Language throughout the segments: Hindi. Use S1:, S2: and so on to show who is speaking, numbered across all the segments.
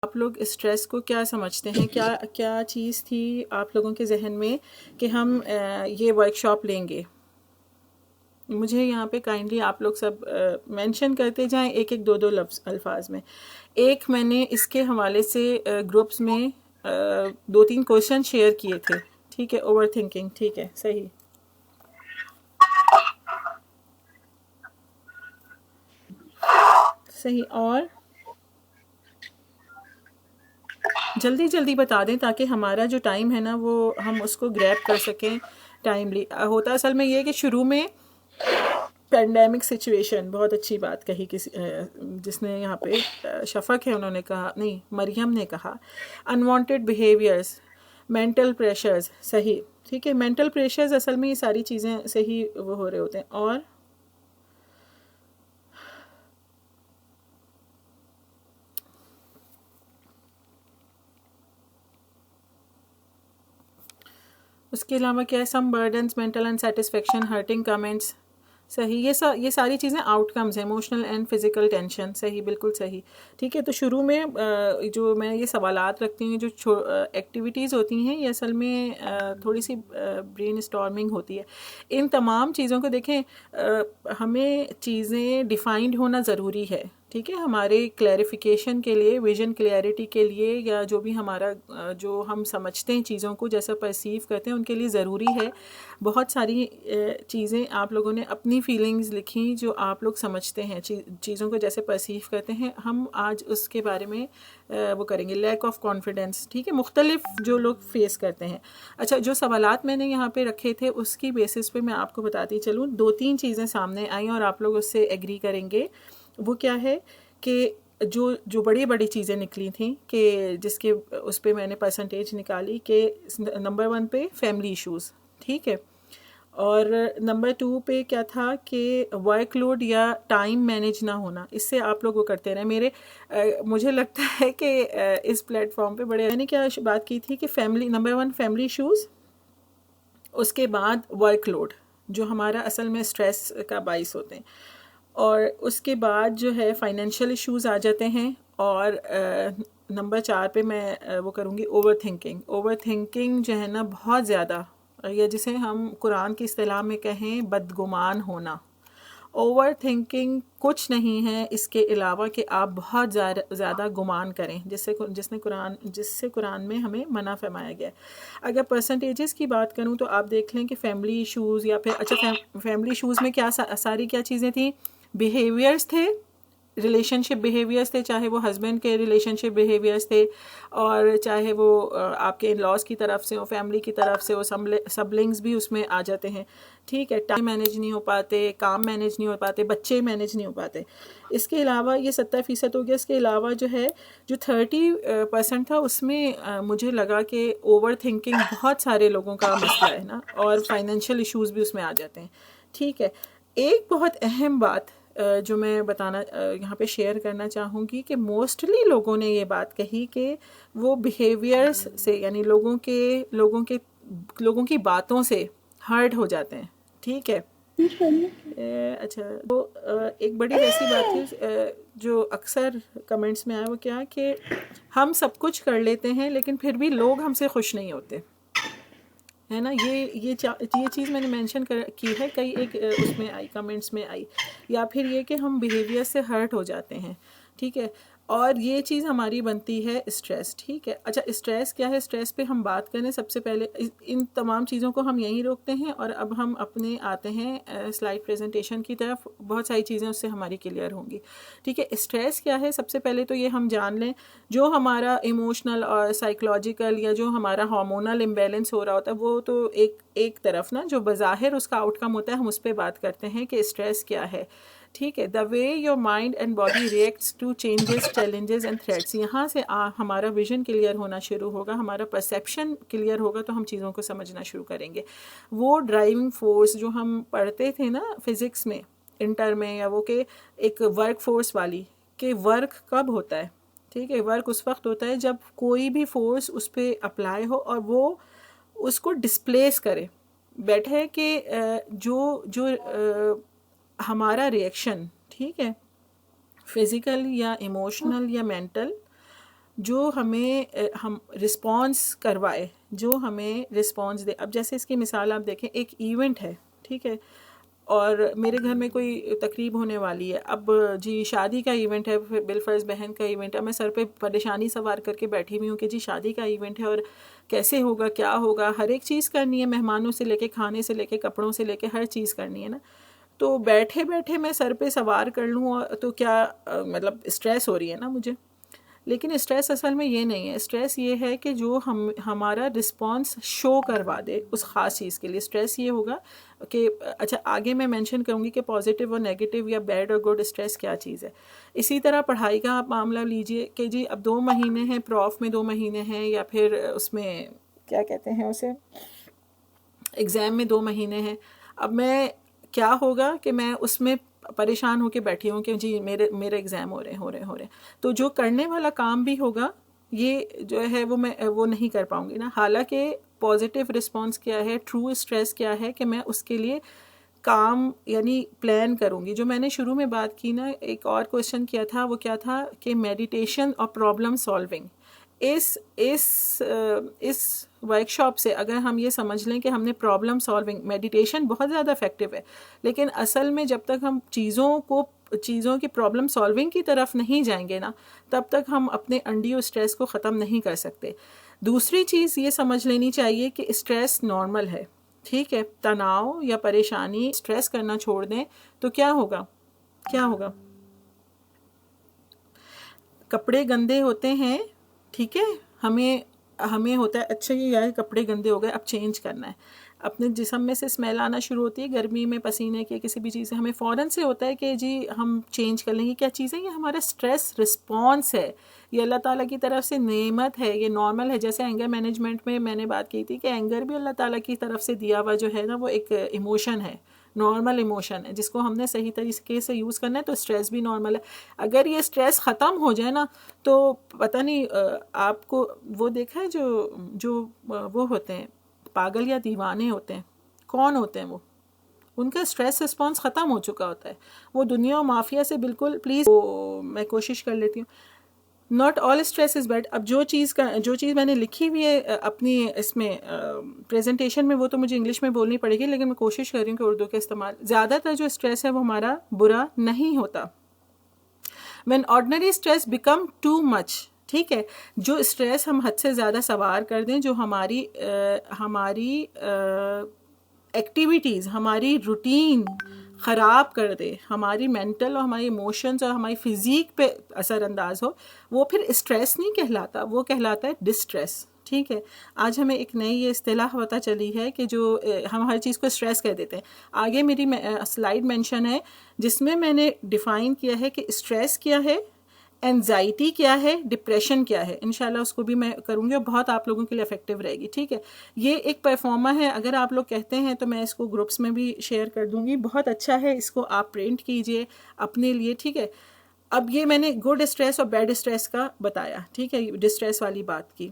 S1: आप लोग स्ट्रेस को क्या समझते हैं? क्या क्या चीज़ थी आप लोगों के जहन में कि हम ये वर्कशॉप लेंगे? मुझे यहाँ पे काइंडली आप लोग सब मेंशन करते जाएं, एक एक दो दो लफ्ज़ अल्फाज में। एक मैंने इसके हवाले से ग्रुप्स में दो तीन क्वेश्चन शेयर किए थे। ठीक है, ओवर थिंकिंग, ठीक है, सही सही। और जल्दी जल्दी बता दें ताकि हमारा जो टाइम है ना वो हम उसको ग्रैब कर सकें टाइमली। होता असल में ये है कि शुरू में पेंडेमिक सिचुएशन, बहुत अच्छी बात कही किसी जिसने यहाँ पे शफक है, उन्होंने कहा, नहीं मरियम ने कहा, अनवांटेड बिहेवियर्स, मेंटल प्रेशर्स, सही, ठीक है, मेंटल प्रेशर्स असल में ये सारी चीज़ें से ही वो हो रहे होते हैं। और उसके अलावा क्या है, some burdens, mental unsatisfaction, hurting comments, सही। ये सारी चीज़ें आउटकम्स हैं, इमोशनल एंड फिजिकल टेंशन, सही, बिल्कुल सही। ठीक है, तो शुरू में जो मैं ये सवालात रखती हूँ, जो एक्टिविटीज़ होती हैं, ये असल में थोड़ी सी ब्रेन स्टॉर्मिंग होती है। इन तमाम चीज़ों को देखें, हमें चीज़ें डिफाइंड होना ज़रूरी है, ठीक है, हमारे क्लैरिफिकेशन के लिए, विजन क्लैरिटी के लिए, या जो भी हमारा जो हम समझते हैं चीज़ों को, जैसा परसीव करते हैं, उनके लिए ज़रूरी है। बहुत सारी चीज़ें आप लोगों ने अपनी फीलिंग्स लिखी जो आप लोग समझते हैं, चीज़ों को जैसे परसीव करते हैं, हम आज उसके बारे में वो करेंगे। लैक ऑफ कॉन्फिडेंस, ठीक है, मुख्तलिफ जो लोग फेस करते हैं। अच्छा, जो सवालात मैंने यहाँ पे रखे थे उसकी बेसिस पे मैं आपको बताती चलूँ, दो तीन चीज़ें सामने आई और आप लोग उससे एग्री करेंगे। वो क्या है कि जो जो बड़ी बड़ी चीज़ें निकली थी कि जिसके उस पर मैंने परसेंटेज निकाली कि नंबर 1 पे फैमिली इश्यूज़, ठीक है, और नंबर 2 पे क्या था कि वर्कलोड या टाइम मैनेज ना होना। इससे आप लोग वो करते रहे। मुझे लगता है कि इस प्लेटफॉर्म पे बड़े, मैंने क्या बात की थी कि फैमिली, नंबर 1 फैमिली इश्यूज़, उसके बाद वर्कलोड जो हमारा असल में स्ट्रेस का बाइस होते हैं, और उसके बाद जो है फाइनेंशियल इश्यूज़ आ जाते हैं, और नंबर 4 पे मैं वो करूँगी ओवर थिंकिंग। ओवर थिंकिंग जो है ना बहुत ज़्यादा, या जिसे हम कुरान की इस्तिलाह में कहें बदगुमान होना। ओवर थिंकिंग कुछ नहीं है इसके अलावा कि आप बहुत ज़्यादा गुमान करें, जिससे कुरान में हमें मना फरमाया गया है। अगर परसेंटेजेस की बात करूं तो आप देख लें कि फैमिली इश्यूज़, या फिर अच्छा फैमिली इश्यूज़ में क्या सारी क्या चीज़ें थी, बिहेवियर्स थे, रिलेशनशिप बिहेवियर्स थे, चाहे वो हस्बैंड के रिलेशनशिप बिहेवियर्स थे, और चाहे वो आपके इन लॉज की तरफ से हो, फैमिली की तरफ से हो, सबलिंग्स भी उसमें आ जाते हैं, ठीक है। टाइम मैनेज नहीं हो पाते, काम मैनेज नहीं हो पाते, बच्चे मैनेज नहीं हो पाते। इसके अलावा ये 70% हो गया। इसके अलावा जो है, जो 30% था उसमें मुझे लगा कि ओवर थिंकिंग बहुत सारे लोगों का मसला है ना, और फाइनेंशियल इश्यूज़ भी उसमें आ जाते हैं, ठीक है। एक बहुत अहम बात जो मैं बताना यहाँ पे शेयर करना चाहूँगी कि मोस्टली लोगों ने ये बात कही कि वो बिहेवियर्स से, यानी लोगों की बातों से हर्ट हो जाते हैं, ठीक है। अच्छा, तो एक बड़ी वैसी बात थी जो अक्सर कमेंट्स में आया, वो क्या कि हम सब कुछ कर लेते हैं लेकिन फिर भी लोग हमसे खुश नहीं होते, है ना। ये चीज़ मैंने मेंशन की है, कई एक उसमें आई, कमेंट्स में आई। या फिर ये कि हम बिहेवियर से हर्ट हो जाते हैं, ठीक है, और ये चीज़ हमारी बनती है स्ट्रेस, ठीक है। अच्छा, स्ट्रेस क्या है, स्ट्रेस पे हम बात करें सबसे पहले, इन तमाम चीज़ों को हम यहीं रोकते हैं, और अब हम अपने आते हैं स्लाइड प्रेजेंटेशन की तरफ। बहुत सारी चीज़ें उससे हमारी क्लियर होंगी, ठीक है। स्ट्रेस क्या है, सबसे पहले तो ये हम जान लें, जो हमारा इमोशनल और साइकोलॉजिकल या जो हमारा हार्मोनल इम्बैलेंस हो रहा होता है, वो तो एक तरफ ना, जो बज़ाहिर उसका आउटकम होता है, हम उस पर बात करते हैं कि स्ट्रेस क्या है, ठीक है। The way your mind and body reacts to changes, challenges and threats, यहाँ से हमारा विजन क्लियर होना शुरू होगा, हमारा परसेप्शन क्लियर होगा, तो हम चीज़ों को समझना शुरू करेंगे। वो ड्राइविंग फोर्स जो हम पढ़ते थे ना फिज़िक्स में, इंटर में, या वो कि एक वर्क फोर्स वाली, कि वर्क कब होता है, ठीक है, वर्क उस वक्त होता है जब कोई भी फोर्स उस पर अप्लाई हो और वो उसको डिस्प्लेस करे, बैठे कि जो जो हमारा रिएक्शन, ठीक है, फिज़िकल या इमोशनल या मेंटल, जो हमें हम रिस्पॉन्स करवाए, जो हमें रिस्पॉन्स दे। अब जैसे इसकी मिसाल आप देखें, एक इवेंट है, ठीक है, और मेरे घर में कोई तकरीब होने वाली है। अब जी शादी का इवेंट है, फिर बिलफर्ज बहन का इवेंट है, मैं सर पे परेशानी सवार करके बैठी हुई हूँ कि जी शादी का इवेंट है और कैसे होगा, क्या होगा, हर एक चीज़ करनी है, मेहमानों से लेके, खाने से लेके, कपड़ों से लेके, हर चीज़ करनी है ना। तो बैठे बैठे मैं सर पे सवार कर लूँ तो क्या मतलब स्ट्रेस हो रही है ना मुझे। लेकिन स्ट्रेस असल में ये नहीं है, स्ट्रेस ये है कि जो हम हमारा रिस्पॉन्स शो करवा दे उस ख़ास चीज़ के लिए। स्ट्रेस ये होगा कि अच्छा, आगे मैं मेंशन करूँगी कि पॉजिटिव और नेगेटिव या बैड और गुड स्ट्रेस क्या चीज़ है। इसी तरह पढ़ाई का आप मामला लीजिए कि जी अब 2 महीने हैं, प्रॉफ में 2 महीने हैं, या फिर उसमें क्या कहते हैं उसे, एग्ज़ाम में 2 महीने हैं। अब मैं क्या होगा कि मैं उसमें परेशान होकर बैठी हूँ कि जी मेरे एग्ज़ाम हो रहे हैं। तो जो करने वाला काम भी होगा ये जो है मैं वो नहीं कर पाऊँगी ना। हालांकि पॉजिटिव रिस्पॉन्स क्या है, ट्रू स्ट्रेस क्या है कि मैं उसके लिए काम यानी प्लान करूँगी। जो मैंने शुरू में बात की ना, एक और क्वेश्चन किया था, वो क्या था कि मेडिटेशन और प्रॉब्लम सॉल्विंग। इस वर्कशॉप से अगर हम ये समझ लें कि हमने प्रॉब्लम सॉल्विंग, मेडिटेशन बहुत ज़्यादा इफेक्टिव है, लेकिन असल में जब तक हम चीज़ों की प्रॉब्लम सॉल्विंग की तरफ नहीं जाएंगे ना, तब तक हम अपने अनड्यू स्ट्रेस को ख़त्म नहीं कर सकते। दूसरी चीज़ ये समझ लेनी चाहिए कि स्ट्रेस नॉर्मल है, ठीक है। तनाव या परेशानी, स्ट्रेस करना छोड़ दें तो क्या होगा, क्या होगा, कपड़े गंदे होते हैं, ठीक है, हमें हमें होता है अच्छा ये यार कपड़े गंदे हो गए, अब चेंज करना है। अपने जिस्म में से स्मेल आना शुरू होती है गर्मी में, पसीने के किसी भी चीज़ से, हमें फ़ौरन से होता है कि जी हम चेंज कर लेंगे। क्या चीज़ है ये? हमारा स्ट्रेस रिस्पॉन्स है, ये अल्लाह ताला की तरफ से नेमत है, ये नॉर्मल है। जैसे एंगर मैनेजमेंट में मैंने बात की थी कि एंगर भी अल्लाह ताला की तरफ से दिया हुआ जो है ना, वो एक इमोशन है, नॉर्मल इमोशन है, जिसको हमने सही तरीके से यूज़ करना है। तो स्ट्रेस भी नॉर्मल है। अगर ये स्ट्रेस ख़त्म हो जाए ना, तो पता नहीं आपको वो देखा है जो जो वो होते हैं पागल या दीवाने होते हैं, कौन होते हैं वो, उनका स्ट्रेस रिस्पॉन्स ख़त्म हो चुका होता है, वो दुनिया और माफिया से बिल्कुल। प्लीज़ मैं कोशिश कर लेती हूँ, not all stress is bad. अब जो चीज़ मैंने लिखी हुई है अपनी इसमें प्रेजेंटेशन में, वो तो मुझे इंग्लिश में बोलनी पड़ेगी, लेकिन मैं कोशिश कर रही हूँ कि उर्दू का इस्तेमाल। ज़्यादातर जो स्ट्रेस है वो हमारा बुरा नहीं होता। When ordinary stress become too much, ठीक है, जो स्ट्रेस हम हद से ज़्यादा सवार कर दें, जो हमारी एक्टिविटीज़, हमारी रूटीन ख़राब कर दे, हमारी मेंटल और हमारी इमोशंस और हमारी फिज़ीक पे असरअंदाज हो, वो फिर स्ट्रेस नहीं कहलाता, वो कहलाता है डिस्ट्रेस, ठीक है। आज हमें एक नई ये इस्तिलाह पता चली है कि जो हम हर चीज़ को स्ट्रेस कह देते हैं। आगे मेरी स्लाइड मेंशन है जिसमें मैंने डिफ़ाइन किया है कि स्ट्रेस क्या है, एंजाइटी क्या है, डिप्रेशन क्या है। इंशाल्लाह उसको भी मैं करूँगी और बहुत आप लोगों के लिए इफेक्टिव रहेगी, ठीक है। ये एक परफॉर्मा है, अगर आप लोग कहते हैं तो मैं इसको ग्रुप्स में भी शेयर कर दूँगी, बहुत अच्छा है, इसको आप प्रिंट कीजिए अपने लिए, ठीक है। अब ये मैंने गुड स्ट्रेस और बैड स्ट्रेस का बताया, ठीक है, डिस्ट्रेस वाली बात की,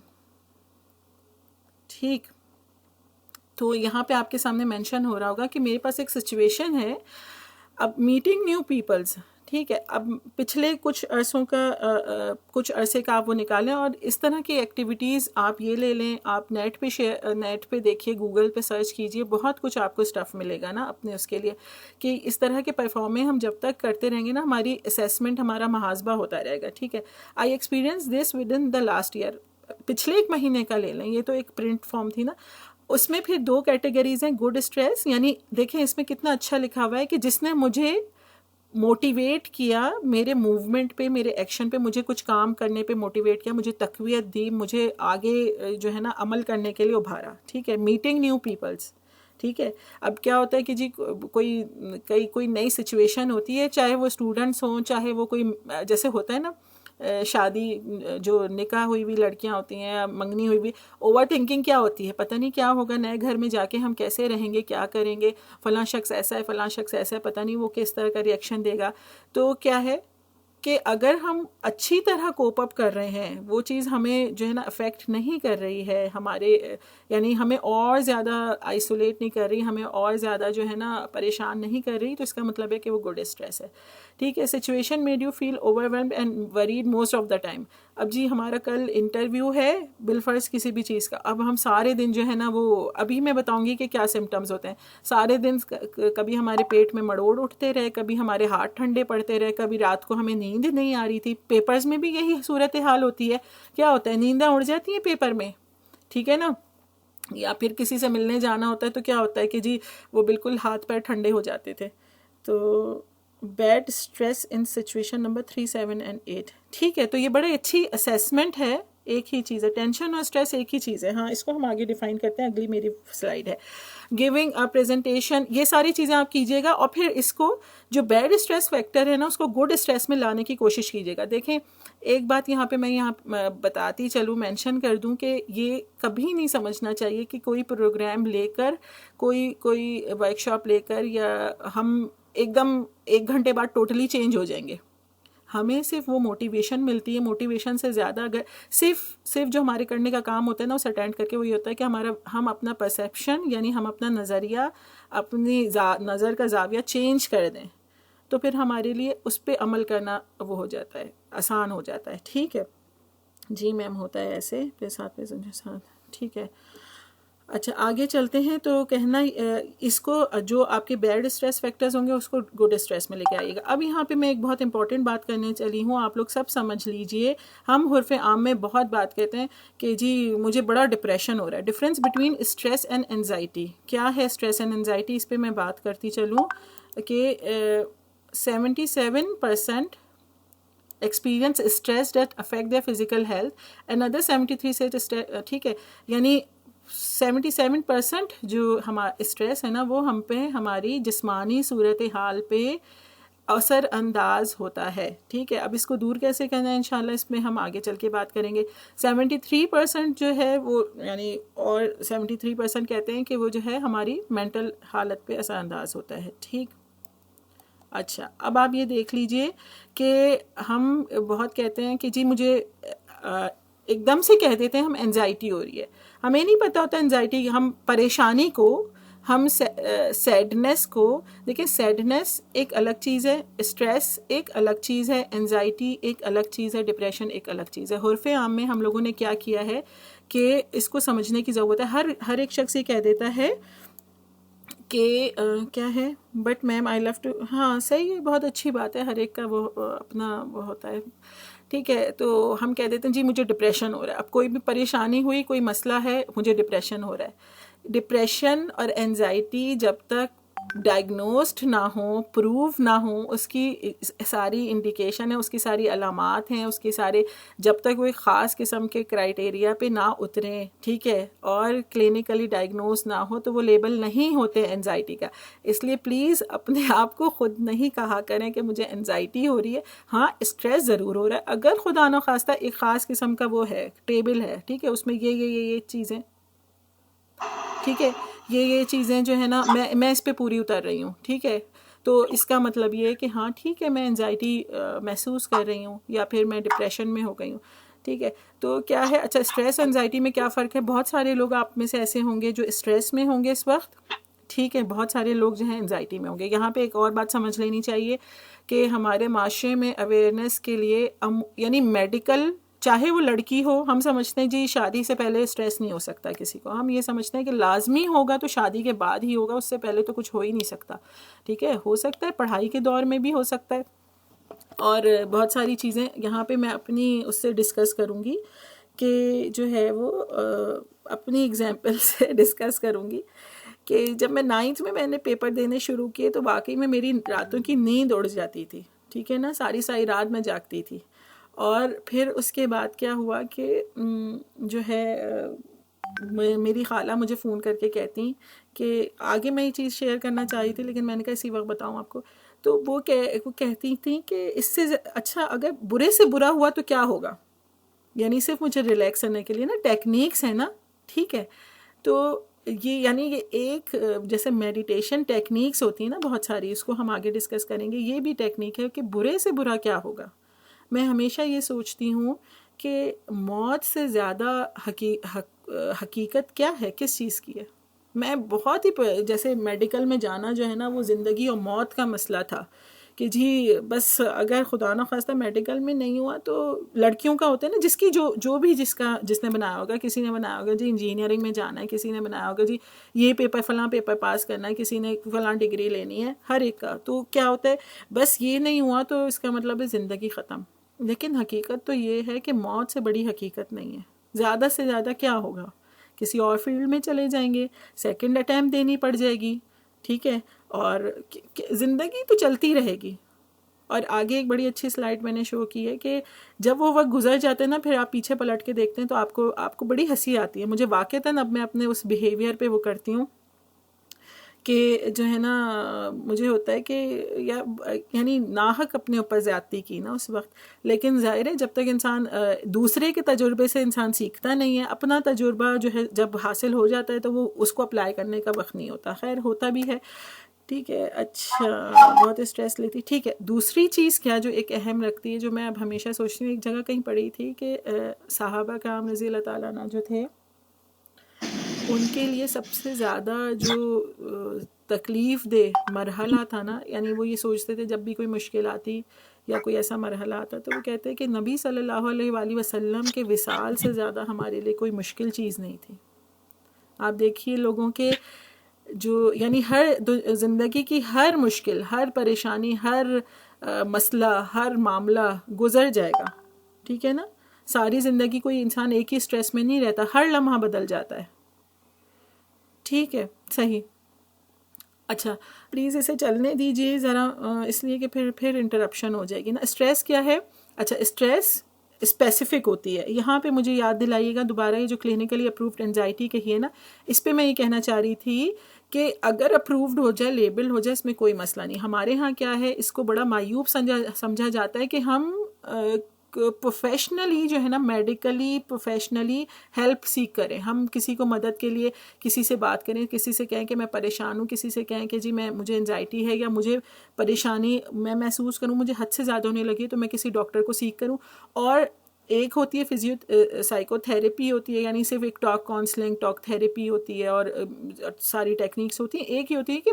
S1: ठीक। तो यहाँ पे आपके सामने मेंशन हो रहा होगा कि मेरे पास एक सिचुएशन है, अब मीटिंग न्यू पीपल्स, ठीक है। अब पिछले कुछ कुछ अरसे का आप वो निकालें और इस तरह की एक्टिविटीज़ आप ये ले लें, आप नेट पे देखिए, गूगल पे सर्च कीजिए, बहुत कुछ आपको स्टफ़ मिलेगा ना अपने उसके लिए, कि इस तरह के परफॉर्मेंस हम जब तक करते रहेंगे ना, हमारी असेसमेंट, हमारा मुहासबा होता रहेगा, ठीक है। I experience this with in the last year, पिछले 1 महीने का ले लें, ये तो एक प्रिंट फॉर्म थी ना। उसमें फिर 2 कैटेगरीज हैं, गुड स्ट्रेस, यानी देखें इसमें कितना अच्छा लिखा हुआ है कि जिसने मुझे मोटिवेट किया, मेरे मूवमेंट पे, मेरे एक्शन पे, मुझे कुछ काम करने पे मोटिवेट किया, मुझे तक़वियत दी, मुझे आगे जो है ना अमल करने के लिए उभारा, ठीक है। मीटिंग न्यू पीपल्स, ठीक है। अब क्या होता है कि जी कोई नई सिचुएशन होती है, चाहे वो स्टूडेंट्स हों, चाहे वो कोई, जैसे होता है ना शादी, जो निकाह हुई हुई लड़कियां होती हैं, मंगनी हुई हुई, ओवर थिंकिंग क्या होती है, पता नहीं क्या होगा नए घर में जाके, हम कैसे रहेंगे, क्या करेंगे, फलां शख्स ऐसा है, फलां शख्स ऐसा है, पता नहीं वो किस तरह का रिएक्शन देगा। तो क्या है कि अगर हम अच्छी तरह कोप अप कर रहे हैं, वो चीज़ हमें जो है ना अफेक्ट नहीं कर रही है, हमारे यानी हमें और ज़्यादा आइसोलेट नहीं कर रही, हमें और ज़्यादा जो है ना परेशान नहीं कर रही, तो इसका मतलब है कि वो गुड स्ट्रेस है, ठीक है। Situation made you feel overwhelmed and worried most of the time. अब जी हमारा कल इंटरव्यू है बिलफर्ज किसी भी चीज़ का, अब हम सारे दिन जो है ना वो, अभी मैं बताऊंगी कि क्या सिम्टम्स होते हैं। सारे दिन कभी हमारे पेट में मड़ोड़ उठते रहे, कभी हमारे हाथ ठंडे पड़ते रहे, कभी रात को हमें नींद नहीं आ रही थी। पेपर्स में भी यही सूरत हाल होती है। क्या होता है, नींदें उड़ जाती हैं पेपर में, ठीक है ना। या फिर किसी से मिलने जाना होता है तो क्या होता है कि जी वो बिल्कुल हाथ पैर ठंडे हो जाते थे। तो bad stress in situation number 3, 7 and 8, ठीक है। तो ये बड़ी अच्छी असेसमेंट है, एक ही चीज़ है, टेंशन और स्ट्रेस एक ही चीज़ है। हाँ, इसको हम आगे डिफाइन करते हैं, अगली मेरी स्लाइड है। गिविंग अ प्रेजेंटेशन, ये सारी चीज़ें आप कीजिएगा और फिर इसको जो बैड स्ट्रेस फैक्टर है ना उसको गुड स्ट्रेस में लाने की कोशिश कीजिएगा। देखें, एक बात यहाँ पे मैं बताती चलूँ, मेंशन कर दूँ कि ये कभी नहीं समझना चाहिए कि कोई प्रोग्राम लेकर, कोई वर्कशॉप लेकर या हम एकदम 1 घंटे बाद टोटली चेंज हो जाएंगे। हमें सिर्फ वो मोटिवेशन मिलती है, मोटिवेशन से ज़्यादा अगर सिर्फ जो हमारे करने का काम होता है ना उसे अटेंड करके वो ये होता है कि हम अपना परसेप्शन यानी हम अपना नज़रिया, अपनी नज़र का जाविया चेंज कर दें, तो फिर हमारे लिए उस पर अमल करना वो हो जाता है, आसान हो जाता है। ठीक है जी मैम, होता है ऐसे, फिर साथ में साथ, ठीक है। अच्छा आगे चलते हैं। तो कहना इसको जो आपके बैड स्ट्रेस फैक्टर्स होंगे उसको गुड स्ट्रेस में लेके आइएगा। अब यहाँ पे मैं एक बहुत इंपॉर्टेंट बात करने चली हूँ, आप लोग सब समझ लीजिए। हम हुर्फ़े आम में बहुत बात कहते हैं कि जी मुझे बड़ा डिप्रेशन हो रहा है। Difference between stress and anxiety क्या है? स्ट्रेस एंड एनजाइटी, इस पर मैं बात करती चलूँ कि 77% experience stress that affect their physical health, another 73 से, ठीक है, यानी 77% जो हमारा स्ट्रेस है ना वो हम पे, हमारी जिस्मानी सूरत हाल पे असर अंदाज होता है। ठीक है, अब इसको दूर कैसे करना है इंशाल्लाह इसमें हम आगे चल के बात करेंगे। 73% जो है वो यानी, और 73% कहते हैं कि वो जो है हमारी मेंटल हालत पे असर अंदाज होता है। ठीक, अच्छा अब आप ये देख लीजिए कि हम बहुत कहते हैं कि जी मुझे एकदम से कह देते हैं हम एनजाइटी हो रही है, हमें नहीं पता होता एनजाइटी, हम परेशानी को, हम सैडनेस को, देखिए सैडनेस एक अलग चीज़ है, स्ट्रेस एक अलग चीज़ है, एनजाइटी एक अलग चीज़ है, डिप्रेशन एक अलग चीज़ है। हुर्फ़े आम में हम लोगों ने क्या किया है कि इसको समझने की ज़रूरत है। हर एक शख्स ये कह देता है कि क्या है, but ma'am I love to, हाँ सही है, बहुत अच्छी बात है, हर एक का वो अपना वो होता है। ठीक है, तो हम कह देते हैं जी मुझे डिप्रेशन हो रहा है। अब कोई भी परेशानी हुई, कोई मसला है, मुझे डिप्रेशन हो रहा है। डिप्रेशन और एनजाइटी जब तक डायग्नोस्ड ना हो, प्रूव ना हो, उसकी सारी इंडिकेशन है, उसकी सारी अलामात हैं, उसके सारे, जब तक वो एक ख़ास किस्म के क्राइटेरिया पे ना उतरें, ठीक है, और क्लिनिकली डायग्नोज ना हो, तो वो लेबल नहीं होते एनजाइटी का। इसलिए प्लीज़ अपने आप को ख़ुद नहीं कहा करें कि मुझे एनजाइटी हो रही है। हाँ, स्ट्रेस ज़रूर हो रहा है, अगर खुदा न खास्ता एक ख़ास किस्म का वो है, टेबल है, ठीक है, उसमें ये चीज़ें, ठीक है, ये चीज़ें जो है ना, मैं इस पे पूरी उतर रही हूँ। ठीक है, तो इसका मतलब ये है कि हाँ ठीक है, मैं एनजाइटी महसूस कर रही हूँ या फिर मैं डिप्रेशन में हो गई हूँ। ठीक है, तो क्या है, अच्छा स्ट्रेस और एनजाइटी में क्या फ़र्क है? बहुत सारे लोग आप में से ऐसे होंगे जो स्ट्रेस में होंगे इस वक्त, ठीक है, बहुत सारे लोग जो हैं एनजाइटी में होंगे। यहाँ पे एक और बात समझ लेनी चाहिए कि हमारे माशरे में अवेयरनेस के लिए यानी मेडिकल, चाहे वो लड़की हो, हम समझते हैं जी शादी से पहले स्ट्रेस नहीं हो सकता किसी को, हम ये समझते हैं कि लाजमी होगा तो शादी के बाद ही होगा, उससे पहले तो कुछ हो ही नहीं सकता। ठीक है, हो सकता है पढ़ाई के दौर में भी हो सकता है, और बहुत सारी चीज़ें यहाँ पे मैं अपनी उससे डिस्कस करूँगी कि जो है वो अपनी एग्जाम्पल से डिस्कस करूँगी कि जब मैं 9th में मैंने पेपर देने शुरू किए तो वाकई में मेरी रातों की नींद उड़ जाती थी। ठीक है ना, सारी सारी रात मैं जागती थी। और फिर उसके बाद क्या हुआ कि जो है मेरी खाला मुझे फ़ोन करके कहती कि आगे मैं ये चीज़ शेयर करना चाही थी लेकिन मैंने कहा इसी वक्त बताऊँ आपको। तो वो कहती थी कि इससे अच्छा अगर बुरे से बुरा हुआ तो क्या होगा, यानी सिर्फ मुझे रिलैक्स करने के लिए ना टेक्निक्स है ना। ठीक है, तो ये यानी ये एक जैसे मेडिटेशन टेक्निक्स होती है ना बहुत सारी, इसको हम आगे डिस्कस करेंगे। ये भी टेक्निक है कि बुरे से बुरा क्या होगा। मैं हमेशा ये सोचती हूँ कि मौत से ज़्यादा हकीकत क्या है, किस चीज़ की है। मैं बहुत ही जैसे मेडिकल में जाना जो है ना वो ज़िंदगी और मौत का मसला था कि जी बस अगर खुदा ना खास्ता मेडिकल में नहीं हुआ तो लड़कियों का होता है ना, जिसकी जो भी जिसने बनाया होगा, किसी ने बनाया होगा जी इंजीनियरिंग में जाना है, किसी ने बनाया होगा जी ये पेपर फलां पेपर पास करना है, किसी ने फलां डिग्री लेनी है, हर एक का। तो क्या होता है, बस ये नहीं हुआ तो इसका मतलब है ज़िंदगी ख़त्म। लेकिन हकीकत तो ये है कि मौत से बड़ी हकीकत नहीं है। ज़्यादा से ज़्यादा क्या होगा, किसी और फील्ड में चले जाएंगे, सेकंड अटैम्प्ट देनी पड़ जाएगी, ठीक है, और ज़िंदगी तो चलती रहेगी। और आगे एक बड़ी अच्छी स्लाइड मैंने शो की है कि जब वो वक्त गुजर जाते हैं ना, फिर आप पीछे पलट के देखते हैं तो आपको बड़ी हंसी आती है। मुझे वाक़तन अब मैं अपने उस बिहेवियर पे वो करती हूँ कि जो है ना, मुझे होता है कि यानी नाहक अपने ऊपर ज़्यादती की ना उस वक्त। लेकिन ज़ाहिर है जब तक इंसान दूसरे के तजुर्बे से इंसान सीखता नहीं है, अपना तजुर्बा जो है जब हासिल हो जाता है तो वो उसको अप्लाई करने का वक्त नहीं होता। खैर होता भी है, ठीक है। अच्छा, बहुत स्ट्रेस लेती, ठीक है। दूसरी चीज़ क्या जो एक अहम रखती है, जो मैं अब हमेशा सोचती हूँ, एक जगह कहीं पढ़ी थी कि सहाबा कराम रज़ी अल्लाह ताला अन्हु जो थे, उनके लिए सबसे ज़्यादा जो तकलीफ़ दे मरहला था ना, यानी वो ये सोचते थे जब भी कोई मुश्किल आती या कोई ऐसा मरहला आता तो वो कहते हैं कि नबी सल्लल्लाहु अलैहि वसल्लम के विसाल से ज़्यादा हमारे लिए कोई मुश्किल चीज़ नहीं थी। आप देखिए लोगों के जो यानी हर ज़िंदगी की हर मुश्किल, हर परेशानी, हर मसला, हर मामला गुज़र जाएगा, ठीक है ना। सारी ज़िंदगी कोई इंसान एक ही स्ट्रेस में नहीं रहता, हर लम्हा बदल जाता है, ठीक है, सही। अच्छा, प्लीज़ इसे चलने दीजिए ज़रा, इसलिए कि फिर इंटरप्शन हो जाएगी ना। स्ट्रेस क्या है? अच्छा, स्ट्रेस स्पेसिफिक होती है। यहाँ पे मुझे याद दिलाइएगा दोबारा, ये जो क्लिनिकली अप्रूव्ड एंजाइटी कही है ना, इस पे मैं ये कहना चाह रही थी कि अगर अप्रूव्ड हो जाए, लेबल हो जाए, इसमें कोई मसला नहीं। हमारे यहाँ क्या है, इसको बड़ा मायूब समझा जाता है कि हम प्रोफेशनली जो है ना, मेडिकली प्रोफेशनली हेल्प सीख करें, हम किसी को मदद के लिए किसी से बात करें, किसी से कहें कि मैं परेशान हूँ, किसी से कहें कि जी मुझे एंजाइटी है या मुझे परेशानी मैं महसूस करूँ, मुझे हद से ज़्यादा होने लगी तो मैं किसी डॉक्टर को सीख करूँ। और एक होती है साइकोथेरेपी होती है, यानी सिर्फ एक टॉक काउंसलिंग, टॉक थेरेपी होती है और सारी टेक्निक्स होती हैं। एक ही होती है कि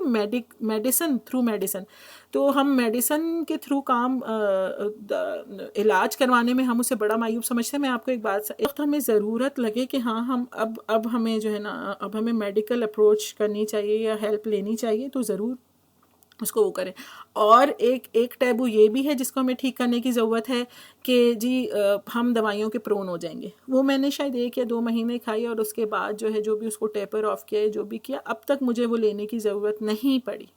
S1: मेडिसिन थ्रू मेडिसिन, तो हम मेडिसिन के थ्रू काम इलाज करवाने में हम उसे बड़ा मायूब समझते हैं। मैं आपको एक बात, एक वक्त हमें ज़रूरत लगे कि हाँ हम अब हमें जो है ना, अब हमें मेडिकल अप्रोच करनी चाहिए या हेल्प लेनी चाहिए, तो ज़रूर उसको वो करें। और एक टैबू ये भी है जिसको हमें ठीक करने की ज़रूरत है कि जी हम दवाइयों के प्रोन हो जाएंगे। वो मैंने शायद 1 या 2 महीने खाई और उसके बाद जो है जो भी उसको टेपर ऑफ किया, जो भी किया, अब तक मुझे वो लेने की ज़रूरत नहीं पड़ी।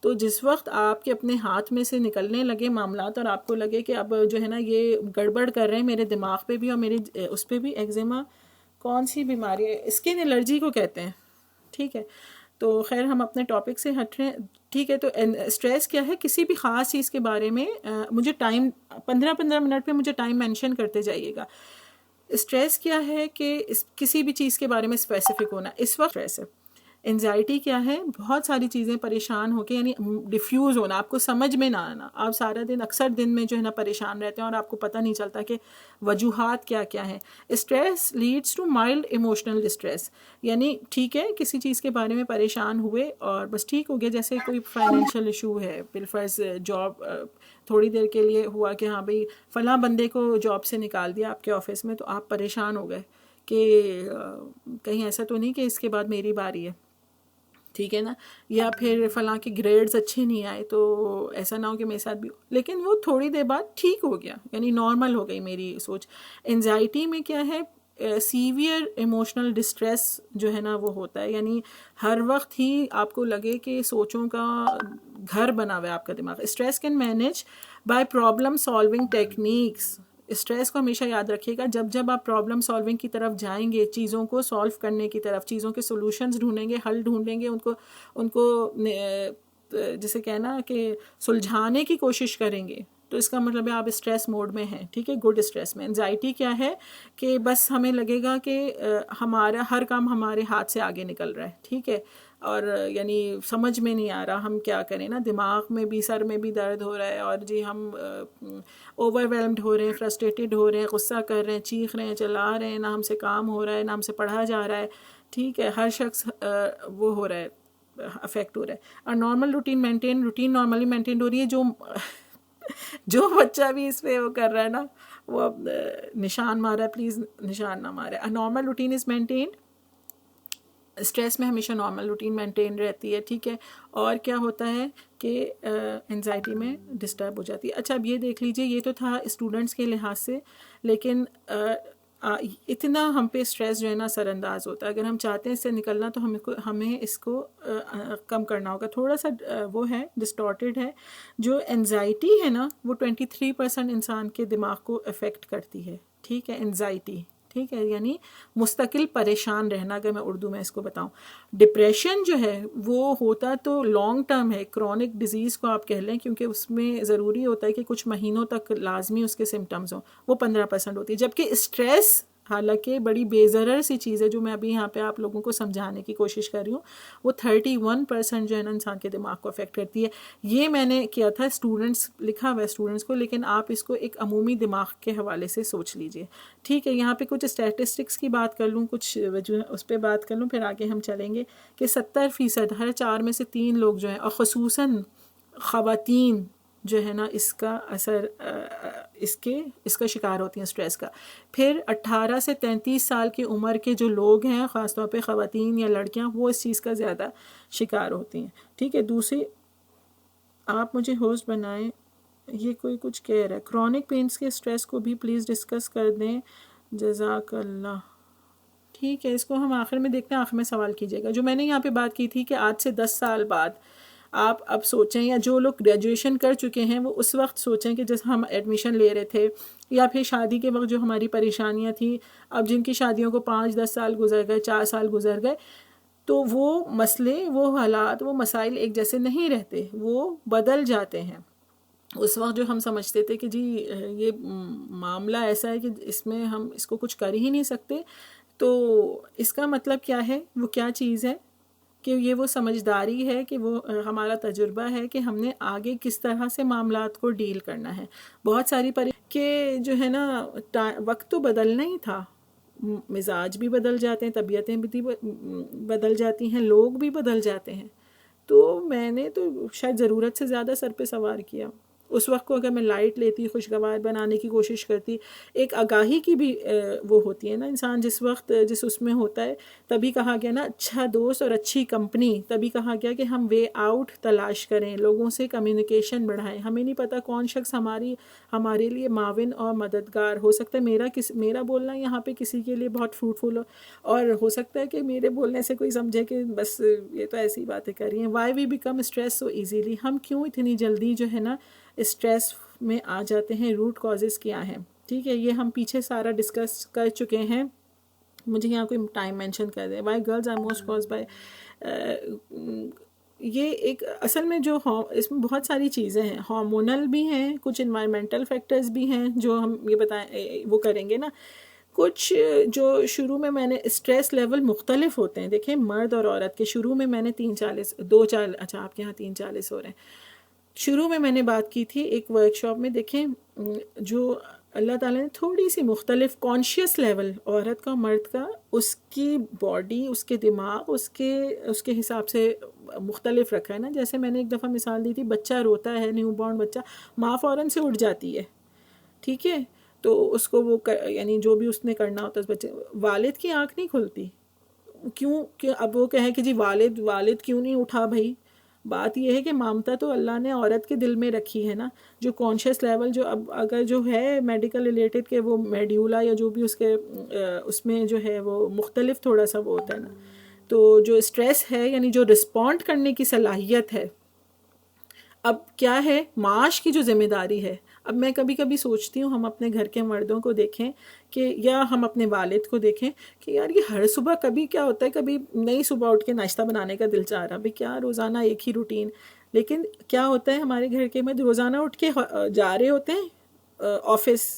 S1: तो जिस वक्त आपके अपने हाथ में से निकलने लगे मामलात और आपको लगे कि अब जो है ना ये गड़बड़ कर रहे हैं मेरे दिमाग पे भी और मेरे उस पर भी, एक्जिमा कौन सी बीमारी है, स्किन एलर्जी को कहते हैं, ठीक है। तो खैर हम अपने टॉपिक से हट रहे हैं, ठीक है। तो स्ट्रेस क्या है, किसी भी ख़ास चीज़ के बारे में मुझे टाइम 15-15 मिनट पे मुझे टाइम मेंशन करते जाइएगा। स्ट्रेस क्या है कि किसी भी चीज़ के बारे में स्पेसिफिक होना, इस वक्त स्ट्रेस है। एंजाइटी क्या है, बहुत सारी चीज़ें परेशान होके यानी डिफ्यूज़ होना, आपको समझ में ना आना, आप सारा दिन अक्सर दिन में जो है ना परेशान रहते हैं और आपको पता नहीं चलता कि वजूहात क्या क्या हैं। Stress leads to mild emotional distress, यानी ठीक है किसी चीज़ के बारे में परेशान हुए और बस ठीक हो गया, जैसे कोई फाइनेंशियल इशू है, बिलफर्ज जॉब थोड़ी देर के लिए हुआ कि हाँ भाई फ़लाँ बंदे को जॉब से निकाल दिया आपके ऑफिस में, तो आप परेशान हो गए कि कहीं ऐसा तो नहीं कि इसके बाद मेरी बारी है, ठीक है ना। या फिर फ़लाँ के ग्रेड्स अच्छे नहीं आए तो ऐसा ना हो कि मेरे साथ भी, लेकिन वो थोड़ी देर बाद ठीक हो गया, यानी नॉर्मल हो गई मेरी सोच। एंजाइटी में क्या है, सीवियर इमोशनल डिस्ट्रेस जो है ना वो होता है, यानी हर वक्त ही आपको लगे कि सोचों का घर बना हुआ है आपका दिमाग। Stress can manage by problem solving techniques. Stress को हमेशा याद रखिएगा, जब जब आप प्रॉब्लम सॉल्विंग की तरफ जाएंगे, चीज़ों को सॉल्व करने की तरफ, चीज़ों के सॉल्यूशंस ढूंढेंगे, हल ढूंढेंगे, उनको जैसे कहना कि सुलझाने की कोशिश करेंगे, तो इसका मतलब है आप स्ट्रेस मोड में हैं, ठीक है, गुड स्ट्रेस में। एंजाइटी क्या है कि बस हमें लगेगा कि हमारा हर काम हमारे हाथ से आगे निकल रहा है, ठीक है, और यानी समझ में नहीं आ रहा हम क्या करें ना, दिमाग में भी, सर में भी दर्द हो रहा है और जी हम ओवरवेलम्ड हो रहे हैं, फ्रस्ट्रेटेड हो रहे हैं, गुस्सा कर रहे हैं, चीख रहे हैं, चिल्ला रहे हैं, ना हमसे काम हो रहा है, ना हमसे पढ़ा जा रहा है, ठीक है, हर शख्स वो हो रहा है, अफेक्ट हो रहा है। और नॉर्मल रूटीन नॉर्मली मेंटेन हो रही है। जो बच्चा भी इस पे वो कर रहा है ना, वो अब निशान मारा है, प्लीज़ निशान ना मारे। A normal routine is maintained. Stress में हमेशा नॉर्मल रूटीन मेंटेन रहती है, ठीक है। और क्या होता है कि एंजाइटी में डिस्टर्ब हो जाती है। अच्छा, अब ये देख लीजिए, ये तो था स्टूडेंट्स के लिहाज से, लेकिन इतना हम पे स्ट्रेस जो है ना सरानंदाज होता है। अगर हम चाहते हैं इससे निकलना तो हमें इसको कम करना होगा। थोड़ा सा वो है, डिस्टॉर्टेड है। जो एंजाइटी है ना, वो 23% इंसान के दिमाग को अफेक्ट करती है, ठीक है, एंजाइटी, ठीक है, यानी मुस्तकिल परेशान रहना, अगर मैं उर्दू में इसको बताऊं। डिप्रेशन जो है वो होता तो लॉन्ग टर्म है, क्रॉनिक डिजीज़ को आप कह लें, क्योंकि उसमें ज़रूरी होता है कि कुछ महीनों तक लाजमी उसके सिम्टम्स हों, वो 15% होती है। जबकि स्ट्रेस हालांकि बड़ी बेज़रर सी चीज़ है, जो मैं अभी यहाँ पे आप लोगों को समझाने की कोशिश कर रही हूँ, वो 31% जो है ना इंसान के दिमाग को अफेक्ट करती है। ये मैंने किया था स्टूडेंट्स, लिखा हुआ है स्टूडेंट्स को, लेकिन आप इसको एक अमूमी दिमाग के हवाले से सोच लीजिए, ठीक है। यहाँ पे कुछ स्टैटिस्टिक्स की बात कर लूँ, कुछ जो उस पर बात कर लूँ, फिर आगे हम चलेंगे कि 70% हर 4 में से 3 लोग जो हैं, और ख़ुसूसन ख़वातीन जो है ना, इसका असर इसका शिकार होती हैं, स्ट्रेस का। फिर 18 से 33 साल की उम्र के जो लोग हैं, ख़ासतौर पे ख़वातीन या लड़कियां, वो इस चीज़ का ज़्यादा शिकार होती हैं, ठीक है। दूसरी, आप मुझे होस्ट बनाएं, ये कोई कुछ कह रहा है। क्रॉनिक पेन्स के स्ट्रेस को भी प्लीज़ डिस्कस कर दें, जज़ाकल्लाह। ठीक है, इसको हम आखिर में देखते हैं, आखिर में सवाल कीजिएगा। जो मैंने यहाँ पे बात की थी कि आज से 10 साल बाद आप अब सोचें, या जो लोग ग्रेजुएशन कर चुके हैं वो उस वक्त सोचें कि जैसे हम एडमिशन ले रहे थे, या फिर शादी के वक्त जो हमारी परेशानियाँ थी, अब जिनकी शादियों को 5-10 साल गुजर गए, 4 साल गुजर गए, तो वो मसले, वो हालात, वो मसाइल एक जैसे नहीं रहते, वो बदल जाते हैं। उस वक्त जो हम समझते थे कि जी ये मामला ऐसा है कि इसमें हम इसको कुछ कर ही नहीं सकते, तो इसका मतलब क्या है, वो क्या चीज़ है कि ये वो समझदारी है, कि वो हमारा तजुर्बा है कि हमने आगे किस तरह से मामलात को डील करना है। बहुत सारी के जो है ना, वक्त तो बदलना ही था, मिजाज भी बदल जाते हैं, तबीयतें भी बदल जाती हैं, लोग भी बदल जाते हैं। तो मैंने तो शायद ज़रूरत से ज़्यादा सर पे सवार किया। उस वक्त को अगर मैं लाइट लेती, खुशगवार बनाने की कोशिश करती, एक आगाही की भी वो होती है ना इंसान जिस वक्त जिस उसमें होता है, तभी कहा गया ना, अच्छा दोस्त और अच्छी कंपनी, तभी कहा गया कि हम वे आउट तलाश करें, लोगों से कम्युनिकेशन बढ़ाएं। हमें नहीं पता कौन शख्स हमारे लिए माविन और मददगार हो सकता है। मेरा बोलना यहाँ पे किसी के लिए बहुत फ्रूटफुल हो, और हो सकता है कि मेरे बोलने से कोई समझे कि बस ये तो ऐसी बातें कर रही हैं। Why we become stress so easily, हम क्यों इतनी जल्दी जो है ना स्ट्रेस में आ जाते हैं, रूट कॉजेज़ क्या हैं, ठीक है। ये हम पीछे सारा डिस्कस कर चुके हैं। मुझे यहाँ कोई टाइम मेंशन कर दे। Why girls are most cause by, ये एक असल में जो इसमें बहुत सारी चीज़ें हैं, हार्मोनल भी हैं, कुछ इन्वायरमेंटल फैक्टर्स भी हैं, जो हम ये बताएं वो करेंगे ना। कुछ जो शुरू में मैंने स्ट्रेस लेवल मुख्तलिफ होते हैं, देखें मर्द और औरत के। शुरू में मैंने 3-4, अच्छा आपके यहाँ 3-4 हो रहे हैं। शुरू में मैंने बात की थी एक वर्कशॉप में, देखें जो अल्लाह ताला ने थोड़ी सी मुख्तलिफ कॉन्शियस लेवल औरत का मर्द का, उसकी बॉडी, उसके दिमाग, उसके हिसाब से मुख्तलिफ रखा है ना। जैसे मैंने एक दफ़ा मिसाल दी थी, बच्चा रोता है, न्यू बॉर्न बच्चा, माँ फ़ौरन से उठ जाती है, ठीक है, तो उसको वो यानी जो भी उसने करना होता है उस बच्चे, वालिद की आँख नहीं खुलती, क्यों अब वो कहे कि जी वालिद क्यों नहीं उठा भाई। बात यह है कि ममता तो अल्लाह ने औरत के दिल में रखी है ना। जो कॉन्शियस लेवल, जो अब अगर जो है मेडिकल रिलेटेड के, वो मेड्यूला या जो भी उसके उसमें जो है वो मुख्तलिफ थोड़ा सा वो होता है ना। तो जो स्ट्रेस है, यानी जो रिस्पॉन्ड करने की सलाहियत है, अब क्या है, माश की जो जिम्मेदारी है। अब मैं कभी कभी सोचती हूँ, हम अपने घर के मर्दों को देखें कि, या हम अपने वालिद को देखें कि यार ये हर सुबह, कभी क्या होता है, कभी नई सुबह उठ के नाश्ता बनाने का दिल चाह रहा, भाई क्या रोज़ाना एक ही रूटीन। लेकिन क्या होता है, हमारे घर के मर्द रोज़ाना उठ के जा रहे होते हैं ऑफिस,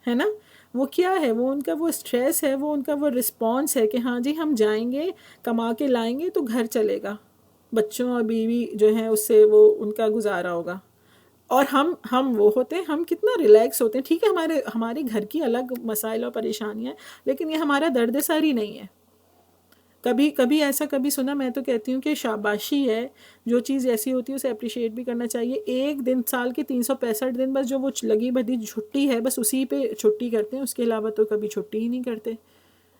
S1: है ना। वो क्या है, वो उनका वो स्ट्रेस है, वो उनका वो रिस्पॉन्स है कि हाँ जी हम जाएंगे, कमा के लाएंगे तो घर चलेगा, बच्चों और बीवी जो है उससे वो उनका गुजारा होगा। और हम वो होते हैं, हम कितना रिलैक्स होते हैं। ठीक है, हमारे घर की अलग मसाइल और परेशानियाँ, लेकिन ये हमारा दर्द सारी नहीं है। कभी कभी ऐसा कभी सुना, मैं तो कहती हूँ कि शाबाशी है, जो चीज़ ऐसी होती है उसे अप्रिशिएट भी करना चाहिए। एक दिन, साल के 365 दिन बस जो वो लगी भदी छुट्टी है, बस उसी पे छुट्टी करते हैं, उसके अलावा तो कभी छुट्टी ही नहीं करते,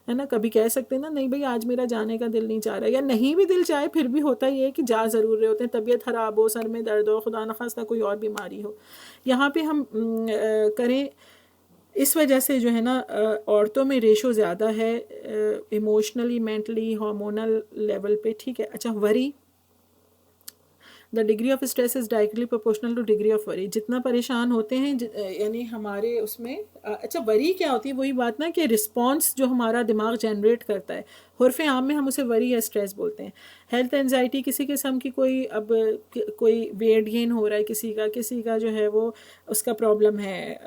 S1: है ना। कभी कह सकते हैं ना, नहीं भाई आज मेरा जाने का दिल नहीं चाह रहा, या नहीं भी दिल चाहे फिर भी होता ये है कि जा ज़रूर रहे होते हैं, तबीयत ख़राब हो, सर में दर्द हो, खुदा न खास्ता कोई और बीमारी हो। यहाँ पे हम करें, इस वजह से जो है ना औरतों में रेशो ज़्यादा है इमोशनली, मेंटली, हार्मोनल लेवल पे, ठीक है। अच्छा, worry, the degree of stress is directly proportional two degree of worry. जितना परेशान होते हैं यानी हमारे उसमें अच्छा, वरी क्या होती है, वही बात ना कि रिस्पॉन्स जो हमारा दिमाग जनरेट करता है, हुर्फ़ आम में हम उसे वरी या स्ट्रेस बोलते हैं। हेल्थ एंजाइटी किसी किस्म की, कोई अब कोई वेट गेन हो रहा है किसी का जो है वो उसका प्रॉब्लम है,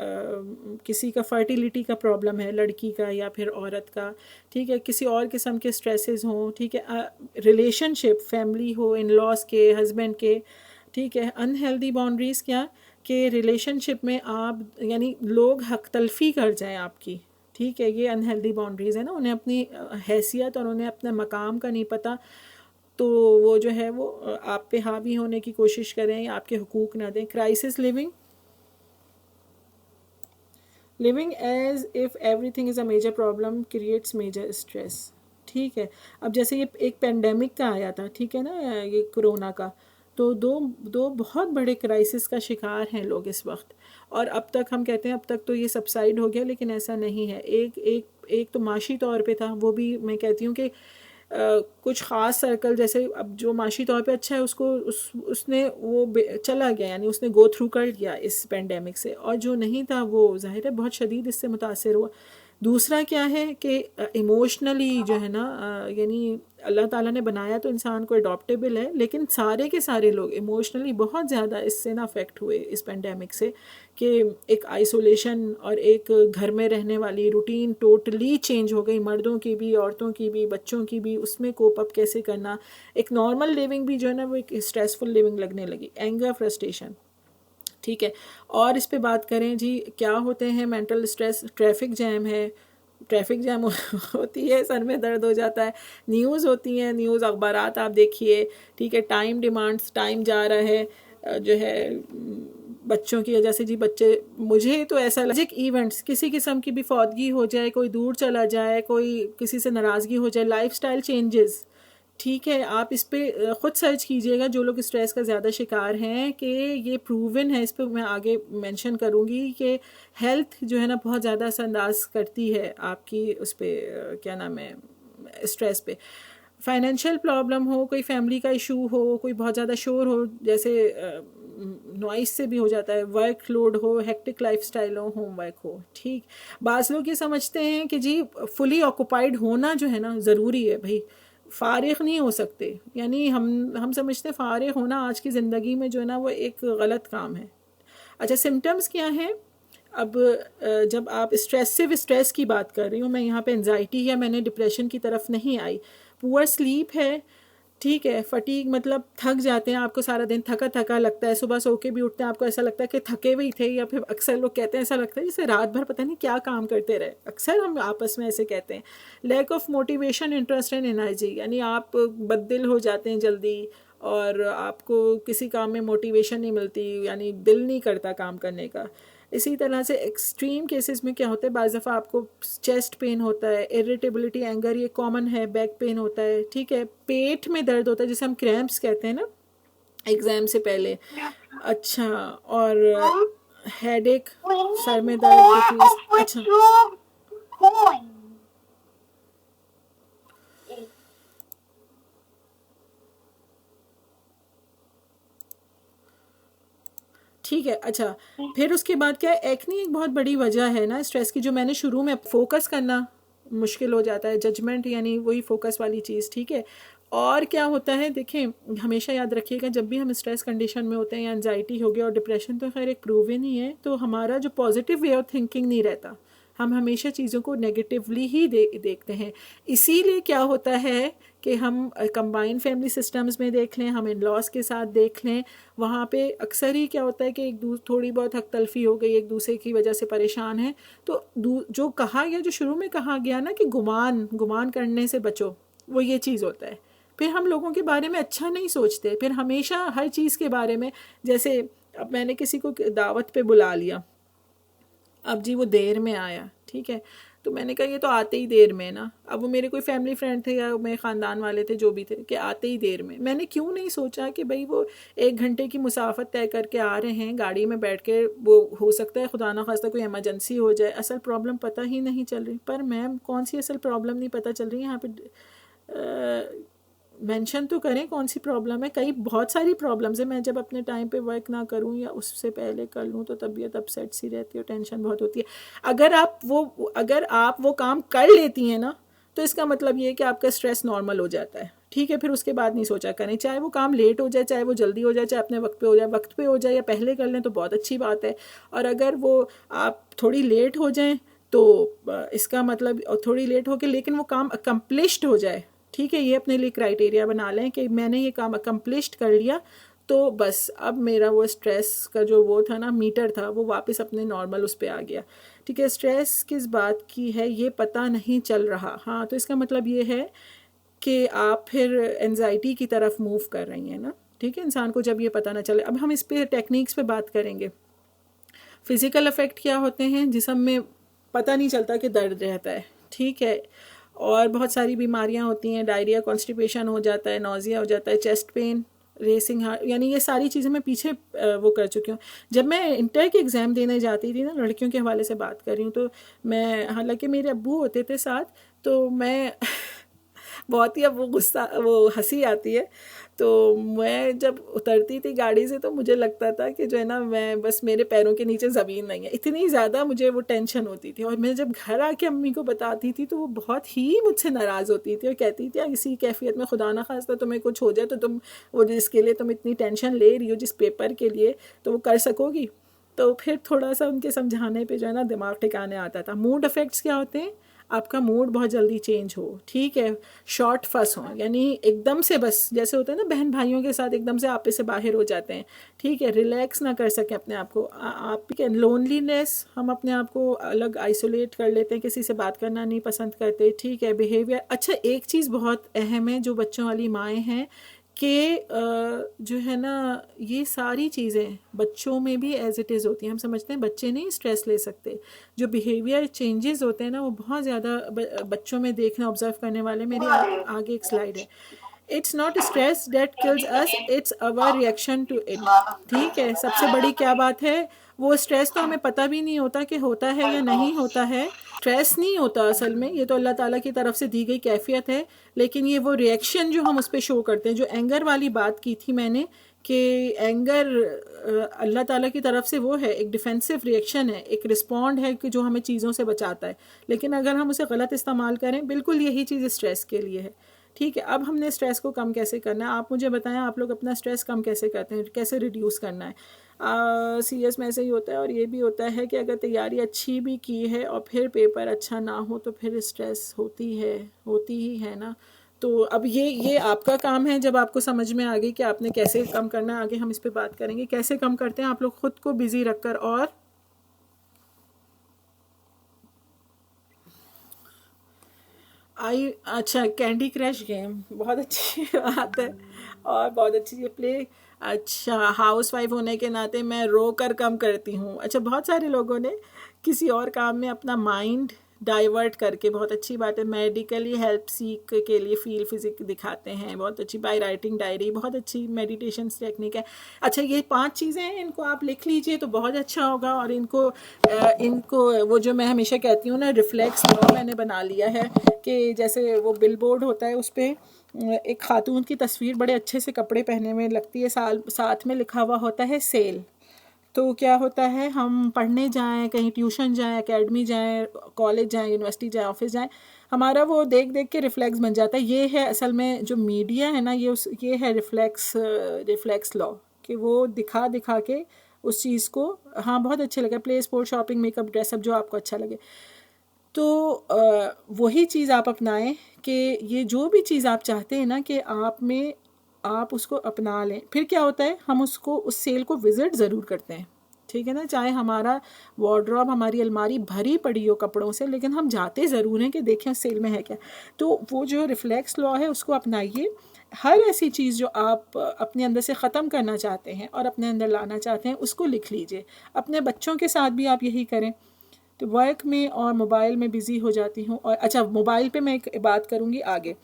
S1: किसी का फर्टिलिटी का प्रॉब्लम है, लड़की का या फिर औरत का, ठीक है, किसी और किस्म के स्ट्रेसेस हों, ठीक है, रिलेशनशिप, फैमिली हो, इन लॉज के, हस्बैंड के, ठीक है, अनहेल्दी बाउंड्रीज़, क्या कि रिलेशनशिप में आप यानी लोग हक तलफ़ी कर जाएं आपकी, ठीक है, ये अनहेल्दी बाउंड्रीज़ है ना। उन्हें अपनी हैसियत और उन्हें अपने मकाम का नहीं पता, तो वो जो है वो आप पे हावी होने की कोशिश करें, आपके हुकूक ना दें। Crisis living as if everything is a major problem creates major stress, ठीक है। अब जैसे ये एक पेंडेमिक का आया था, ठीक है ना, ये कोरोना का, तो दो दो बहुत बड़े क्राइसिस का शिकार हैं लोग इस वक्त। और अब तक हम कहते हैं अब तक तो ये सबसाइड हो गया, लेकिन ऐसा नहीं है। एक तो माशी तौर पे था, वो भी मैं कहती हूँ कि कुछ ख़ास सर्कल, जैसे अब जो माशी तौर पे अच्छा है उसको उसने वो चला गया, यानी उसने गो थ्रू कर लिया इस पेंडेमिक से, और जो नहीं था वो ज़ाहिर है बहुत शदीद इससे मुतासर हुआ। दूसरा क्या है कि इमोशनली जो है ना यानी अल्लाह ताला ने बनाया तो इंसान को अडॉप्टेबल है, लेकिन सारे के सारे लोग इमोशनली बहुत ज़्यादा इससे ना अफेक्ट हुए इस पेंडेमिक से, कि एक आइसोलेशन और एक घर में रहने वाली रूटीन टोटली चेंज हो गई, मर्दों की भी, औरतों की भी, बच्चों की भी। उसमें कोप अप कैसे करना, एक नॉर्मल लिविंग भी जो है ना वो एक स्ट्रेसफुल लिविंग लगने लगी, एंगर, फ्रस्ट्रेशन, ठीक है। और इस पे बात करें जी, क्या होते हैं मेंटल स्ट्रेस, ट्रैफिक जैम होती है, सर में दर्द हो जाता है, न्यूज़ होती हैं, न्यूज़ अखबारात आप देखिए, ठीक है, टाइम डिमांड्स, टाइम जा रहा है जो है बच्चों की वजह से जी, बच्चे, मुझे तो ऐसा लगा इवेंट्स, किसी किस्म की भी फौतगी हो जाए, कोई दूर चला जाए, कोई किसी से नाराज़गी हो जाए, लाइफस्टाइल चेंजेस, ठीक है। आप इस पर ख़ुद सर्च कीजिएगा, जो लोग स्ट्रेस का ज़्यादा शिकार हैं, कि ये प्रूवन है, इस पर मैं आगे मेंशन करूँगी कि हेल्थ जो है ना बहुत ज़्यादा असरअंदाज करती है आपकी उस पर क्या नाम है स्ट्रेस पे। फाइनेंशियल प्रॉब्लम हो, कोई फैमिली का इशू हो, कोई बहुत ज़्यादा शोर हो, जैसे नॉइस से भी हो जाता है, वर्क लोड हो, हेक्टिक लाइफस्टाइल हो, होमवर्क हो, ठीक। बाज़ लोग ये समझते हैं कि जी फुली ऑक्यूपाइड होना जो है ना ज़रूरी है, भाई फ़ारिग नहीं हो सकते, यानी हम समझते हैं फ़ारिग होना आज की ज़िंदगी में जो है ना वो एक गलत काम है। अच्छा, सिम्टम्स क्या हैं? अब जब आप स्ट्रेस की बात कर रही हूँ मैं, यहाँ पे एंजाइटी या मैंने डिप्रेशन की तरफ नहीं आई। पुअर स्लीप है, ठीक है, फटीग मतलब थक जाते हैं, आपको सारा दिन थका थका लगता है, सुबह सो के भी उठते हैं आपको ऐसा लगता है कि थके हुए थे, या फिर अक्सर लोग कहते हैं ऐसा लगता है जैसे रात भर पता नहीं क्या काम करते रहे, अक्सर हम आपस में ऐसे कहते हैं। Lack of motivation, interest and energy, यानी आप बददिल हो जाते हैं जल्दी, और आपको किसी काम में मोटिवेशन नहीं मिलती, यानी दिल नहीं करता काम करने का। इसी तरह से एक्सट्रीम केसेस में क्या होता है, बाज़ दफ़ा आपको चेस्ट पेन होता है, इरिटेबिलिटी, एंगर, ये कॉमन है, बैक पेन होता है, ठीक है, पेट में दर्द होता है जिसे हम क्रैम्प्स कहते हैं ना एग्ज़ाम से पहले। अच्छा, और हेडेक, सर में दर्द, अच्छा ठीक है। अच्छा, फिर उसके बाद क्या है, एक्नी एक बहुत बड़ी वजह है ना स्ट्रेस की, जो मैंने शुरू में, फोकस करना मुश्किल हो जाता है, जजमेंट यानी वही फोकस वाली चीज़, ठीक है। और क्या होता है, देखें हमेशा याद रखिएगा, जब भी हम स्ट्रेस कंडीशन में होते हैं, या एंजाइटी हो गया, और डिप्रेशन तो खैर एक प्रूवन ही है, तो हमारा जो पॉजिटिव वे ऑफ थिंकिंग नहीं रहता, हम हमेशा चीज़ों को नेगेटिवली ही देखते हैं। इसीलिए क्या होता है कि हम कंबाइंड फैमिली सिस्टम्स में देख लें, हम इन लॉज के साथ देख लें, वहाँ पे अक्सर ही क्या होता है कि थोड़ी बहुत हक तलफी हो गई, एक दूसरे की वजह से परेशान है, तो जो कहा गया, जो शुरू में कहा गया ना कि गुमान करने से बचो, वो ये चीज़ होता है। फिर हम लोगों के बारे में अच्छा नहीं सोचते, फिर हमेशा हर चीज़ के बारे में, जैसे अब मैंने किसी को दावत पे बुला लिया, अब जी वो देर में आया, ठीक है, तो मैंने कहा ये तो आते ही देर में ना, अब वो मेरे कोई फैमिली फ्रेंड थे या मेरे ख़ानदान वाले थे जो भी थे, कि आते ही देर में। मैंने क्यों नहीं सोचा कि भाई वो 1 घंटे की मुसाफत तय करके आ रहे हैं गाड़ी में बैठ के, वो हो सकता है खुदा ना खास्ता कोई इमरजेंसी हो जाए, असल प्रॉब्लम पता ही नहीं चल रही। पर मैम कौन सी असल प्रॉब्लम नहीं पता चल रही है यहाँ पे, मेंशन तो करें कौन सी प्रॉब्लम है। कई बहुत सारी प्रॉब्लम्स है, मैं जब अपने टाइम पे वर्क ना करूं या उससे पहले कर लूं तो तबीयत अपसेट सी रहती है, टेंशन बहुत होती है। अगर आप वो काम कर लेती हैं ना, तो इसका मतलब ये है कि आपका स्ट्रेस नॉर्मल हो जाता है, ठीक है। फिर उसके बाद नहीं सोचा करें, चाहे वो काम लेट हो जाए, चाहे वो जल्दी हो जाए, चाहे अपने वक्त पे हो जाए, वक्त पे हो जाए या पहले कर लें तो बहुत अच्छी बात है। और अगर वो आप थोड़ी लेट हो जाएं तो इसका मतलब, थोड़ी लेट हो के लेकिन वो काम अकम्प्लिश्ड हो जाए, ठीक है, ये अपने लिए क्राइटेरिया बना लें कि मैंने ये काम अकम्प्लिश्ड कर लिया, तो बस अब मेरा वो स्ट्रेस का जो वो था ना मीटर था, वो वापस अपने नॉर्मल उस पर आ गया, ठीक है। स्ट्रेस किस बात की है ये पता नहीं चल रहा, हाँ, तो इसका मतलब ये है कि आप फिर एनजाइटी की तरफ मूव कर रही हैं ना, ठीक है। इंसान को जब ये पता ना चले, अब हम इस पे टेक्निक्स पे बात करेंगे। फिज़िकल इफ़ेक्ट क्या होते हैं, जिस्म में पता नहीं चलता कि दर्द रहता है, ठीक है। और बहुत सारी बीमारियां होती हैं, डायरिया, कॉन्स्टिपेशन हो जाता है, नोज़िया हो जाता है, चेस्ट पेन, रेसिंग हार्ट, यानी ये सारी चीज़ें मैं पीछे वो कर चुकी हूँ। जब मैं इंटर के एग्ज़ाम देने जाती थी ना, लड़कियों के हवाले से बात कर रही हूँ, तो मैं, हालांकि मेरे अब्बू होते थे साथ, तो मैं बहुत ही, अब वो गुस्सा, वो हंसी आती है, तो मैं जब उतरती थी गाड़ी से तो मुझे लगता था कि जो है ना, मैं बस, मेरे पैरों के नीचे ज़मीन नहीं है, इतनी ज़्यादा मुझे वो टेंशन होती थी। और मैं जब घर आके अम्मी को बताती थी तो वो बहुत ही मुझसे नाराज़ होती थी और कहती थी इसी कैफियत में खुदा ना खास्ता तुम्हें कुछ हो जाए तो तुम वो जिसके लिए तुम इतनी टेंशन ले रही हो, जिस पेपर के लिए, तो वो कर सकोगी। तो फिर थोड़ा सा उनके समझाने पे जो है ना दिमाग ठिकाने आता था। मूड इफ़ेक्ट्स क्या होते हैं, आपका मूड बहुत जल्दी चेंज हो, ठीक है, शॉर्ट फस हो, यानी एकदम से, बस जैसे होता है ना बहन भाइयों के साथ एकदम से आपे से बाहर हो जाते हैं, ठीक है, रिलैक्स ना कर सकें अपने आप को, आप के लोनलीनेस, हम अपने आप को अलग आइसोलेट कर लेते हैं, किसी से बात करना नहीं पसंद करते, ठीक है, बिहेवियर। अच्छा, एक चीज़ बहुत अहम है जो बच्चों वाली माएँ हैं कि जो है ना, ये सारी चीज़ें बच्चों में भी एज इट इज़ होती हैं। हम समझते हैं बच्चे नहीं स्ट्रेस ले सकते, जो बिहेवियर चेंजेस होते हैं ना वो बहुत ज़्यादा बच्चों में देखना, ऑब्जर्व करने वाले। मेरी आगे एक स्लाइड है। It's not stress that kills us, it's our reaction to it, ठीक है। सबसे बड़ी क्या बात है, वो स्ट्रेस तो हमें पता भी नहीं होता कि होता है या नहीं होता है। स्ट्रेस नहीं होता असल में, ये तो अल्लाह ताला की तरफ से दी गई कैफियत है, लेकिन ये वो रिएक्शन जो हम उस पर शो करते हैं, जो एंगर वाली बात की थी मैंने, कि एंगर अल्लाह ताला की तरफ से वो है, एक डिफेंसिव रिएक्शन है, एक रिस्पॉन्ड है कि जो हमें चीज़ों से बचाता है, लेकिन अगर हम उसे गलत इस्तेमाल करें, बिल्कुल यही चीज़ स्ट्रेस के लिए है, ठीक है। अब हमने स्ट्रेस को कम कैसे करना है, आप मुझे बताएं, आप लोग अपना स्ट्रेस कम कैसे करते हैं, कैसे रिड्यूस करना है। सीरियस में ऐसे ही होता है। और ये भी होता है कि अगर तैयारी अच्छी भी की है और फिर पेपर अच्छा ना हो तो फिर स्ट्रेस होती ही है ना। तो अब ये आपका काम है, जब आपको समझ में आ गई कि आपने कैसे कम करना है, आगे हम इस पे बात करेंगे कैसे कम करते हैं आप लोग खुद को बिजी रखकर। और अच्छा, कैंडी क्रश गेम बहुत अच्छी बात है और बहुत अच्छी ये प्ले। अच्छा, हाउस वाइफ होने के नाते मैं रो कर कम करती हूँ। अच्छा, बहुत सारे लोगों ने किसी और काम में अपना माइंड डाइवर्ट करके, बहुत अच्छी बात है, मेडिकली हेल्प सीख के लिए फील फिजिक दिखाते हैं, बहुत अच्छी, बाय राइटिंग डायरी, बहुत अच्छी मेडिटेशन टेक्निक है। अच्छा, ये 5 चीज़ें हैं, इनको आप लिख लीजिए तो बहुत अच्छा होगा। और इनको वो जो मैं हमेशा कहती हूँ ना, रिफ्लेक्स लॉ मैंने बना लिया है कि जैसे वो बिल बोर्ड होता है उस पर एक खातून की तस्वीर बड़े अच्छे से कपड़े पहने में लगती है, साथ में लिखा हुआ होता है सेल। तो क्या होता है, हम पढ़ने जाएं, कहीं ट्यूशन जाएं, एकेडमी जाएं, कॉलेज जाएं, यूनिवर्सिटी जाएं, ऑफिस जाएं, हमारा वो देख देख के रिफ्लेक्स बन जाता है। ये है असल में जो मीडिया है ना, ये है रिफ्लेक्स लॉ, कि वो दिखा दिखा के उस चीज़ को, हाँ, बहुत अच्छे लगे, play, sport, shopping, makeup, dress up, जो आपको अच्छा लगे, तो वही चीज़ आप अपनाएं कि ये जो भी चीज़ आप चाहते हैं ना कि आप में, आप उसको अपना लें। फिर क्या होता है, हम उसको, उस सेल को विज़िट ज़रूर करते हैं, ठीक है ना। चाहे हमारा वार्डरोब, हमारी अलमारी भरी पड़ी हो कपड़ों से, लेकिन हम जाते ज़रूर हैं कि देखें सेल में है क्या। तो वो जो रिफ्लेक्स लॉ है उसको अपनाइए। हर ऐसी चीज़ जो आप अपने अंदर से ख़त्म करना चाहते हैं और अपने अंदर लाना चाहते हैं उसको लिख लीजिए। अपने बच्चों के साथ भी आप यही करें। तो वर्क में और मोबाइल में बिज़ी हो जाती हूँ। और अच्छा, मोबाइल पे मैं एक बात करूँगी आगे।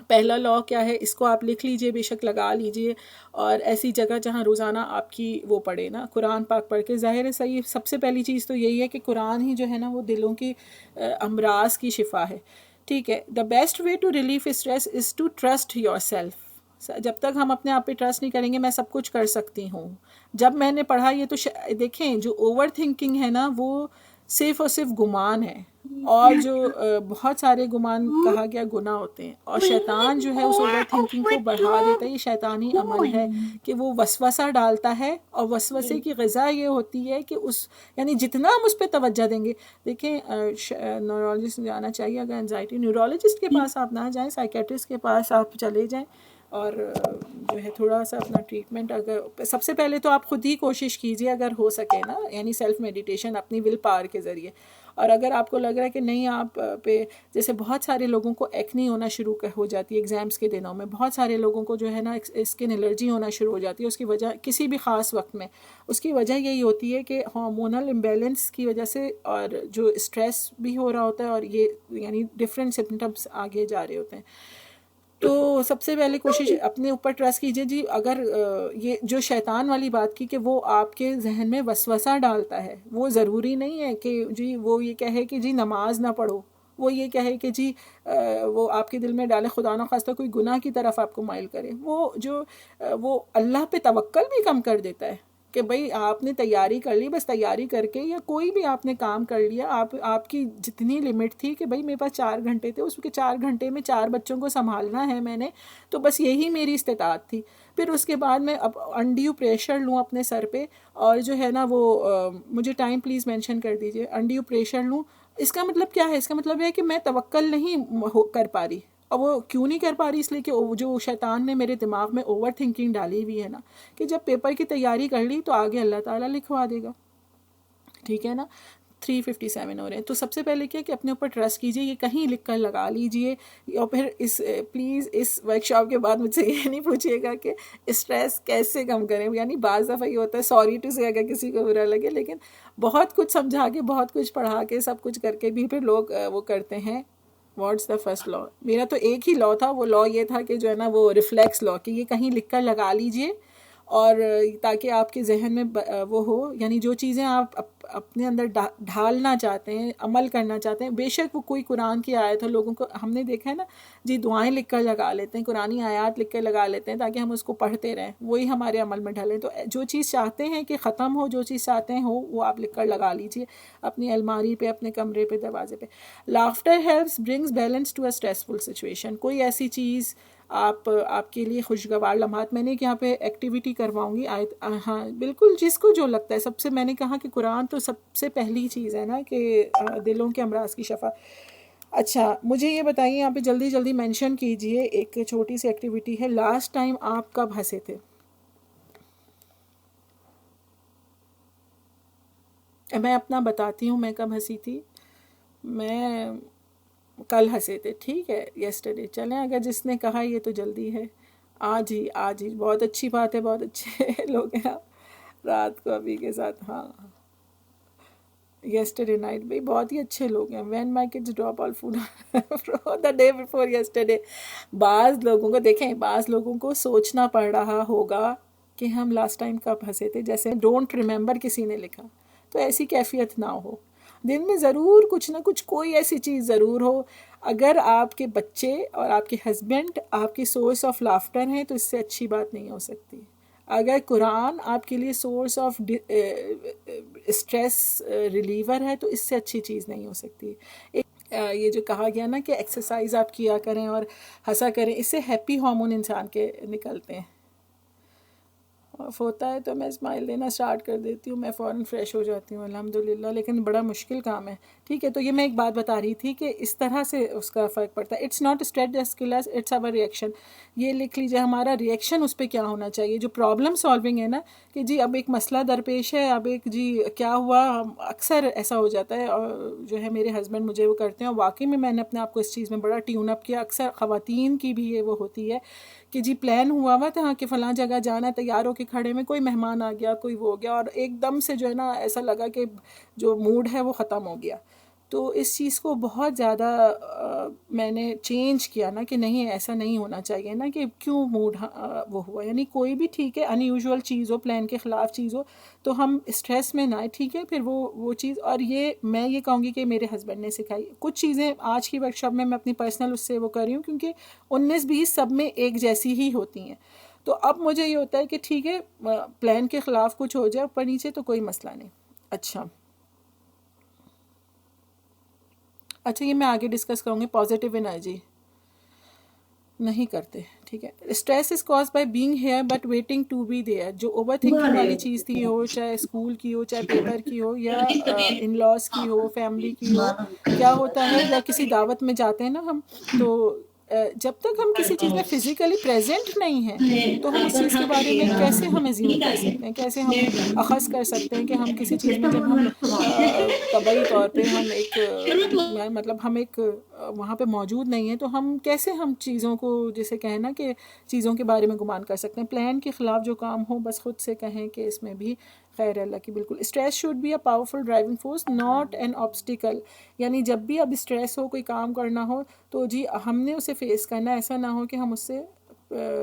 S1: पहला लॉ क्या है, इसको आप लिख लीजिए, बेशक लगा लीजिए। और ऐसी जगह जहाँ रोज़ाना आपकी वो पढ़े ना, कुरान पाक पढ़ के। ज़ाहिर है सही, सबसे पहली चीज़ तो यही है कि कुरान ही जो है ना वो दिलों की अमराज की शिफा है। ठीक है। The best way to relief stress is to trust yourself. जब तक हम अपने आप पे ट्रस्ट नहीं करेंगे, मैं सब कुछ कर सकती हूँ। जब मैंने पढ़ा ये तो देखें, जो ओवर थिंकिंग है ना वो सिर्फ और सिर्फ गुमान है। और जो बहुत सारे गुमान कहा गया गुनाह होते हैं। और शैतान जो है उस ओवर थिंकिंग को बढ़ा देता है। ये शैतानी अमल है कि वो वसवसा डालता है। और वसवसे की ग़िज़ा ये होती है कि यानी जितना हम उस पर तवज्जो देंगे। देखें, न्यूरोलॉजिस्ट जाना चाहिए। अगर एंजाइटी, न्यूरोलॉजिस्ट के पास आप ना जाएं, साइकेट्रिस्ट के पास आप चले जाएं। और जो है थोड़ा सा अपना ट्रीटमेंट, अगर सबसे पहले तो आप ख़ुद ही कोशिश कीजिए अगर हो सके ना, यानी सेल्फ मेडिटेशन अपनी विल पावर के ज़रिए। और अगर आपको लग रहा है कि नहीं, आप पे जैसे बहुत सारे लोगों को एक्नी होना शुरू हो जाती है एग्ज़ाम्स के दिनों में। बहुत सारे लोगों को जो है ना स्किन एलर्जी होना शुरू हो जाती है। उसकी वजह किसी भी ख़ास वक्त में, उसकी वजह यही होती है कि हार्मोनल इम्बैलेंस की वजह से, और जो स्ट्रेस भी हो रहा होता है, और ये यानी डिफरेंट सिम्टम्स आगे जा रहे होते हैं। तो सबसे पहले कोशिश अपने ऊपर ट्रस्ट कीजिए जी। अगर ये जो शैतान वाली बात की कि वो आपके जहन में वसवसा डालता है, वो ज़रूरी नहीं है कि जी वो ये कहे कि जी नमाज ना पढ़ो, वो ये कहे कि जी वो आपके दिल में डाले खुदा न खास्ता कोई गुनाह की तरफ आपको माइल करे। वो अल्लाह पे तवक्कल भी कम कर देता है कि भाई आपने तैयारी कर ली, बस तैयारी करके, या कोई भी आपने काम कर लिया, आपकी जितनी लिमिट थी कि भाई मेरे पास 4 घंटे थे, उसके 4 घंटे में 4 बच्चों को संभालना है मैंने, तो बस यही मेरी इस्तिताअत थी। फिर उसके बाद मैं अब अनड्यू प्रेशर लूँ अपने सर पे, और जो है ना वो मुझे टाइम प्लीज़ मेंशन कर दीजिए। अनड्यू प्रेशर लूँ, इसका मतलब क्या है? इसका मतलब है कि मैं तवक्कल नहीं कर पा रही। और वो क्यों नहीं कर पा रही? इसलिए कि जो शैतान ने मेरे दिमाग में ओवर थिंकिंग डाली हुई है ना, कि जब पेपर की तैयारी कर ली तो आगे अल्लाह ताला लिखवा देगा। ठीक है ना। 357 हो रहे हैं। तो सबसे पहले क्या कि अपने ऊपर ट्रस्ट कीजिए, ये कहीं लिख कर लगा लीजिए। और फिर प्लीज़ इस वर्कशॉप के बाद मुझसे ये नहीं पूछिएगा कि स्ट्रेस कैसे कम करें। यानी बाज़ दफ़ा ये होता है, सॉरी टू से, अगर किसी को बुरा लगे, लेकिन बहुत कुछ समझा के, बहुत कुछ पढ़ा के, सब कुछ करके भी फिर लोग वो करते हैं। What's the first law? मेरा तो एक ही लॉ था। वो लॉ ये था कि जो है ना वो रिफ्लेक्स लॉ, कि ये कहीं लिख कर लगा लीजिए। और ताकि आपके जहन में वो हो, यानी जो चीज़ें आप अपने अंदर ढालना चाहते हैं, अमल करना चाहते हैं, बेशक वो कोई कुरान की आयत हो। लोगों को हमने देखा है ना जी, दुआएं लिख कर लगा लेते हैं, कुरानी आयत लिख कर लगा लेते हैं ताकि हम उसको पढ़ते रहें, वही हमारे अमल में ढलें। तो जो चीज़ चाहते हैं कि ख़त्म हो, जो चीज़ चाहते हैं हो, वो आप लिख कर लगा लीजिए अपनी अलमारी पे, अपने कमरे पे, दरवाजे पे। Laughter helps brings balance to a stressful situation. कोई ऐसी चीज़ आपके लिए खुशगवार लम्हात, मैंने यहाँ पे एक्टिविटी करवाऊंगी आयत। हाँ बिल्कुल, जिसको जो लगता है। सबसे मैंने कहा कि कुरान तो सबसे पहली चीज़ है ना कि दिलों के अमराज की शफा। अच्छा, मुझे ये बताइए, यहाँ पे जल्दी जल्दी मेंशन कीजिए, एक छोटी सी एक्टिविटी है। लास्ट टाइम आप कब हंसे थे? मैं अपना बताती हूँ मैं कब हंसी थी। मैं कल हंसे थे। ठीक है, यस्टरडे। चलें, अगर जिसने कहा ये तो जल्दी है। आज ही, आज ही। बहुत अच्छी बात है, बहुत अच्छे लोग हैं आप रात को अभी के साथ। हाँ, यस्टरडे नाइट भाई, बहुत ही अच्छे लोग हैं। When my kids drop all food the day before yesterday. बाज़ लोगों को देखें, बाज़ लोगों को सोचना पड़ रहा होगा कि हम लास्ट टाइम कब हंसे थे, जैसे डोंट रिमेंबर किसी ने लिखा। तो ऐसी कैफियत ना हो। दिन में ज़रूर कुछ ना कुछ कोई ऐसी चीज़ ज़रूर हो। अगर आपके बच्चे और आपके हस्बैंड आपकी सोर्स ऑफ लाफ्टर हैं तो इससे अच्छी बात नहीं हो सकती। अगर कुरान आपके लिए सोर्स ऑफ स्ट्रेस रिलीवर है तो इससे अच्छी चीज़ नहीं हो सकती। ये जो कहा गया ना कि एक्सरसाइज आप किया करें और हंसा करें, इससे हैप्पी हार्मोन इंसान के निकलते हैं। ऑफ होता है तो मैं स्माइल देना स्टार्ट कर देती हूँ, मैं फ़ौरन फ्रेश हो जाती हूँ अल्हम्दुलिल्लाह। लेकिन बड़ा मुश्किल काम है। ठीक है। तो ये मैं एक बात बता रही थी कि इस तरह से उसका फ़र्क पड़ता है। It's not stress that's killers, it's our reaction. ये लिख लीजिए, हमारा रिएक्शन उस पर क्या होना चाहिए। जो प्रॉब्लम सॉल्विंग है ना, कि जी अब एक मसला दरपेश है, अब एक जी क्या हुआ, अक्सर ऐसा हो जाता है। और जो है मेरे हस्बैंड मुझे वो करते हैं, और वाकई में मैंने अपने आप को इस चीज़ में बड़ा ट्यून अप किया। अक्सर ख़वातीन की भी ये वो होती है कि जी प्लान हुआ था कि फ़लाँ जगह जाना, तैयार होकर खड़े में कोई मेहमान आ गया, कोई वो हो गया, और एकदम से जो है ना ऐसा लगा कि जो मूड है वो ख़त्म हो गया। तो इस चीज़ को बहुत ज़्यादा मैंने चेंज किया ना, कि नहीं ऐसा नहीं होना चाहिए ना, कि क्यों मूड वो हुआ, यानी कोई भी ठीक है अनयूजुअल चीज़ हो, प्लान के ख़िलाफ़ चीज़ हो, तो हम स्ट्रेस में ना आए, ठीक है। फिर वो चीज़, और ये मैं ये कहूँगी कि मेरे हस्बैंड ने सिखाई कुछ चीज़ें। आज की वर्कशॉप में मैं अपनी पर्सनल उससे वो कर रही हूँ, क्योंकि 19-20 सब में एक जैसी ही होती हैं। तो अब मुझे ये होता है कि ठीक है प्लान के ख़िलाफ़ कुछ हो जाए ऊपर नीचे तो कोई मसला नहीं। अच्छा ये मैं आगे डिस्कस करूँगी। पॉजिटिव एनर्जी नहीं करते, ठीक है। Stress is cause by being here but waiting to be there. जो ओवर थिंकिंग वाली चीज़ थी, हो चाहे स्कूल की हो, चाहे पेपर की हो, या इन लॉज की हो, फैमिली की हो, क्या होता है, या किसी दावत में जाते हैं ना हम, तो जब तक हम किसी चीज़ में फिजिकली प्रेजेंट नहीं हैं, तो हम उस चीज़ के बारे में कैसे हम एज्यूम कर सकते हैं, कैसे हम अखज़ कर सकते हैं कि हम किसी चीज़ में, जब हम तबई तौर पे हम एक मतलब हम एक वहाँ पे मौजूद नहीं है, तो हम कैसे हम चीज़ों को, जैसे कहें ना कि चीज़ों के बारे में गुमान कर सकते हैं। प्लान के ख़िलाफ़ जो काम हो बस खुद से कहें कि इसमें भी खैर अल्लाह की। बिल्कुल, stress should be a powerful driving force not an obstacle. यानी जब भी अब स्ट्रेस हो, कोई काम करना हो, तो जी हमने उसे फेस करना, ऐसा ना हो कि हम उससे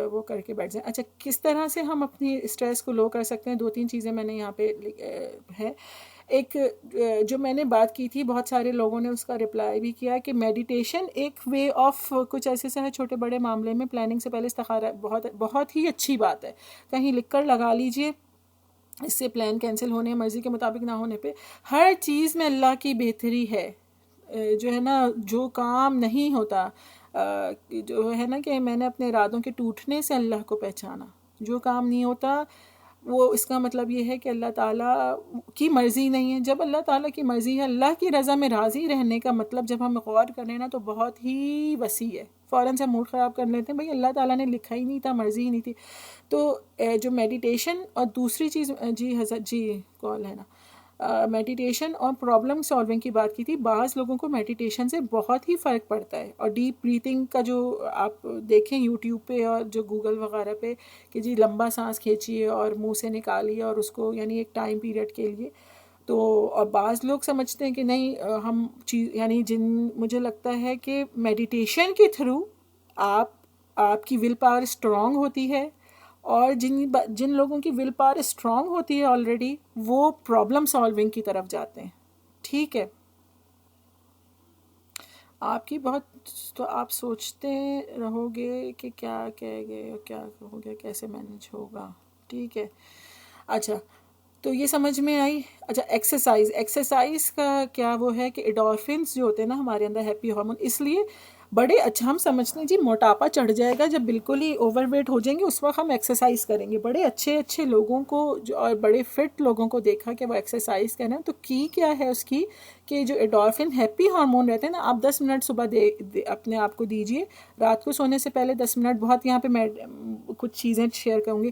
S1: वो करके बैठ जाएं। अच्छा, किस तरह से हम अपनी स्ट्रेस को लो कर सकते हैं, 2-3 चीज़ें मैंने यहाँ पे है। एक जो मैंने बात की थी, बहुत सारे लोगों ने उसका रिप्लाई भी किया कि मेडिटेशन एक वे ऑफ कुछ ऐसे से है, छोटे बड़े मामले में प्लानिंग से पहले इस्तिखारा बहुत बहुत ही अच्छी बात है। कहीं लिख कर लगा लीजिए, इससे प्लान कैंसिल होने, मर्ज़ी के मुताबिक ना होने पे हर चीज़ में अल्लाह की बेहतरी है। जो है ना, जो काम नहीं होता, जो है ना कि मैंने अपने इरादों के टूटने से अल्लाह को पहचाना। जो काम नहीं होता वो, इसका मतलब ये है कि अल्लाह ताला की मर्ज़ी नहीं है। जब अल्लाह ताला की मर्ज़ी है, अल्लाह की रज़ा में राज़ी रहने का मतलब, जब हम गौर करें ना, तो बहुत ही वसी है। फ़ौरन से मूड ख़राब कर लेते हैं, भाई अल्लाह ताला ने लिखा ही नहीं था, मर्ज़ी ही नहीं थी। तो जो मेडिटेशन, और दूसरी चीज़, जी हज़रत जी कॉल है ना, मेडिटेशन और प्रॉब्लम सॉल्विंग की बात की थी। बाज़ लोगों को मेडिटेशन से बहुत ही फ़र्क पड़ता है। और डीप ब्रीथिंग का जो आप देखें यूट्यूब पे और जो गूगल वगैरह पे, कि जी लंबा सांस खींचिए और मुंह से निकालिए, और उसको यानी एक टाइम पीरियड के लिए। तो और बाज़ लोग समझते हैं कि नहीं हम चीज़, यानी मुझे लगता है कि मेडिटेशन के थ्रू आपकी विल पावर स्ट्रॉन्ग होती है, और जिन लोगों की विल पावर स्ट्रॉन्ग होती है ऑलरेडी, वो प्रॉब्लम सॉल्विंग की तरफ जाते हैं, ठीक है। आपकी बहुत, तो आप सोचते रहोगे कि क्या कह गए और क्या हो गया, कैसे मैनेज होगा, ठीक है। अच्छा, तो ये समझ में आई। अच्छा, एक्सरसाइज का क्या वो है कि एंडोर्फिन्स जो होते हैं ना हमारे अंदर, हैप्पी हार्मोन, इसलिए बड़े अच्छा हम समझते हैं जी मोटापा चढ़ जाएगा जब बिल्कुल ही ओवरवेट हो जाएंगे, उस वक्त हम एक्सरसाइज करेंगे। बड़े अच्छे अच्छे लोगों को जो, और बड़े फिट लोगों को देखा कि वो एक्सरसाइज कर रहे हैं, तो की क्या है उसकी, कि जो एंडोर्फिन हैप्पी हार्मोन रहते हैं ना, आप 10 मिनट सुबह अपने आप को दीजिए, रात को सोने से पहले 10 मिनट। बहुत यहाँ पे मैं कुछ चीज़ें शेयर करूँगी,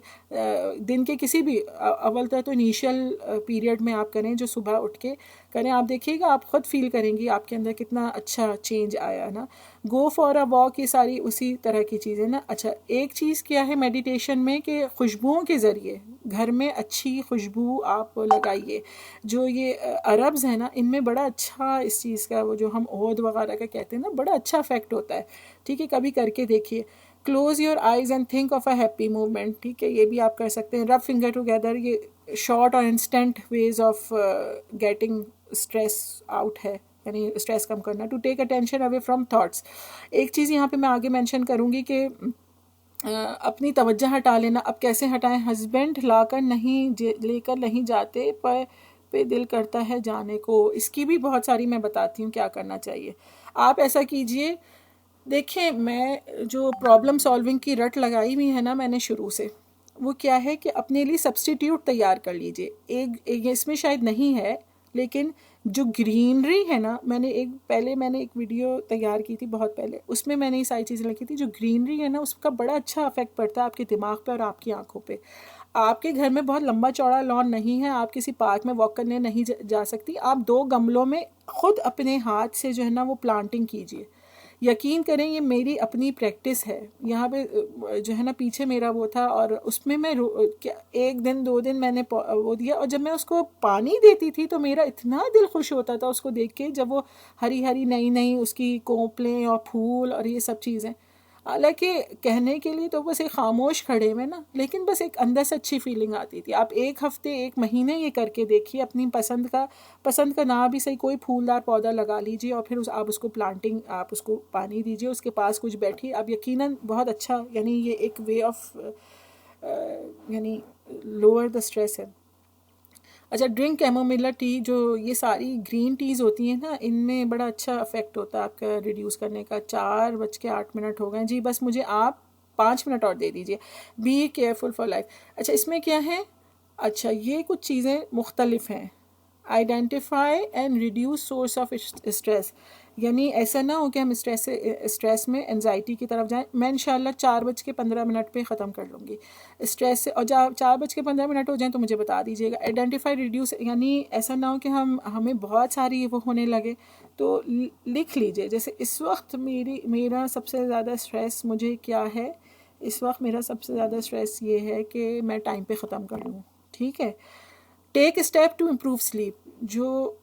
S1: दिन के किसी भी अव्वल तो इनिशियल पीरियड में आप करें, जो सुबह उठ के करें, आप देखिएगा आप ख़ुद फील करेंगी आपके अंदर कितना अच्छा चेंज आया ना। गो फॉर अ वॉक, ये सारी उसी तरह की चीज़ें ना। अच्छा, एक चीज़ क्या है मेडिटेशन में, कि खुशबुओं के ज़रिए घर में अच्छी खुशबू आप लगाइए। जो ये अरब्स है ना, इनमें बड़ा अच्छा इस चीज़ का, वो जो हम ओद वगैरह का कहते हैं ना, बड़ा अच्छा इफेक्ट होता है, ठीक है। कभी करके देखिए। Close your eyes and think of a happy movement, ठीक है, ये भी आप कर सकते हैं। रब फिंगर टुगेदर, ये शॉर्ट और instant ways of getting stress out है, यानी स्ट्रेस कम करना। To take attention away from thoughts, एक चीज़ यहाँ पे मैं आगे मेंशन करूँगी कि अपनी तवज्जो हटा लेना। अब कैसे हटाएं, हस्बैंड लाकर नहीं लेकर नहीं जाते, पर पे दिल करता है जाने को। इसकी भी बहुत सारी मैं बताती हूँ क्या करना चाहिए। आप ऐसा कीजिए, देखिए मैं जो प्रॉब्लम सॉल्विंग की रट लगाई हुई है ना मैंने शुरू से, वो क्या है कि अपने लिए सब्स्टिट्यूट तैयार कर लीजिए। एक इसमें शायद नहीं है, लेकिन जो ग्रीनरी है ना, मैंने एक वीडियो तैयार की थी बहुत पहले, उसमें मैंने ये सारी चीज़ें लिखी थी। जो ग्रीनरी है ना, उसका बड़ा अच्छा इफेक्ट पड़ता है आपके दिमाग पे और आपकी आंखों पे। आपके घर में बहुत लंबा चौड़ा लॉन नहीं है, आप किसी पार्क में वॉक करने नहीं जा सकती, आप 2 गमलों में खुद अपने हाथ से जो है ना वो प्लांटिंग कीजिए। यकीन करें, ये मेरी अपनी प्रैक्टिस है। यहाँ पे जो है ना पीछे मेरा वो था, और उसमें मैं एक दिन 2 दिन मैंने वो दिया, और जब मैं उसको पानी देती थी तो मेरा इतना दिल खुश होता था उसको देख के, जब वो हरी हरी नई नई उसकी कोंपलें और फूल और ये सब चीज़ें। हालांकि कहने के लिए तो बस एक खामोश खड़े में ना, लेकिन बस एक अंदर से अच्छी फीलिंग आती थी। आप 1 हफ्ते 1 महीने ये करके देखिए, अपनी पसंद का ना भी सही कोई फूलदार पौधा लगा लीजिए, और फिर आप उसको प्लांटिंग, आप उसको पानी दीजिए, उसके पास कुछ बैठिए, आप यकीनन बहुत अच्छा, यानी ये एक वे ऑफ यानी लोअर द स्ट्रेस है। अच्छा, ड्रिंक कैमोमिला टी, जो ये सारी ग्रीन टीज़ होती हैं ना, इनमें बड़ा अच्छा इफेक्ट होता है आपका रिड्यूस करने का। 4:08 हो गए जी, बस मुझे आप 5 मिनट और दे दीजिए। Be careful for life. अच्छा, इसमें क्या है? अच्छा, ये कुछ चीज़ें मुख्तलिफ हैं। Identify and reduce source of stress, यानी ऐसा ना हो कि हम स्ट्रेस में एनजाइटी की तरफ जाएं। मैं इंशाल्लाह 4:15 पे ख़त्म कर लूँगी स्ट्रेस से, और जब 4:15 हो जाएं तो मुझे बता दीजिएगा। आइडेंटिफाई रिड्यूस, यानी ऐसा ना हो कि हमें बहुत सारी वो होने लगे, तो लिख लीजिए। जैसे इस वक्त मेरा सबसे ज़्यादा स्ट्रेस मुझे क्या है? इस वक्त मेरा सबसे ज़्यादा स्ट्रेस ये है कि मैं टाइम पे ख़त्म कर लूँ। ठीक है। Take step to improve sleep, जो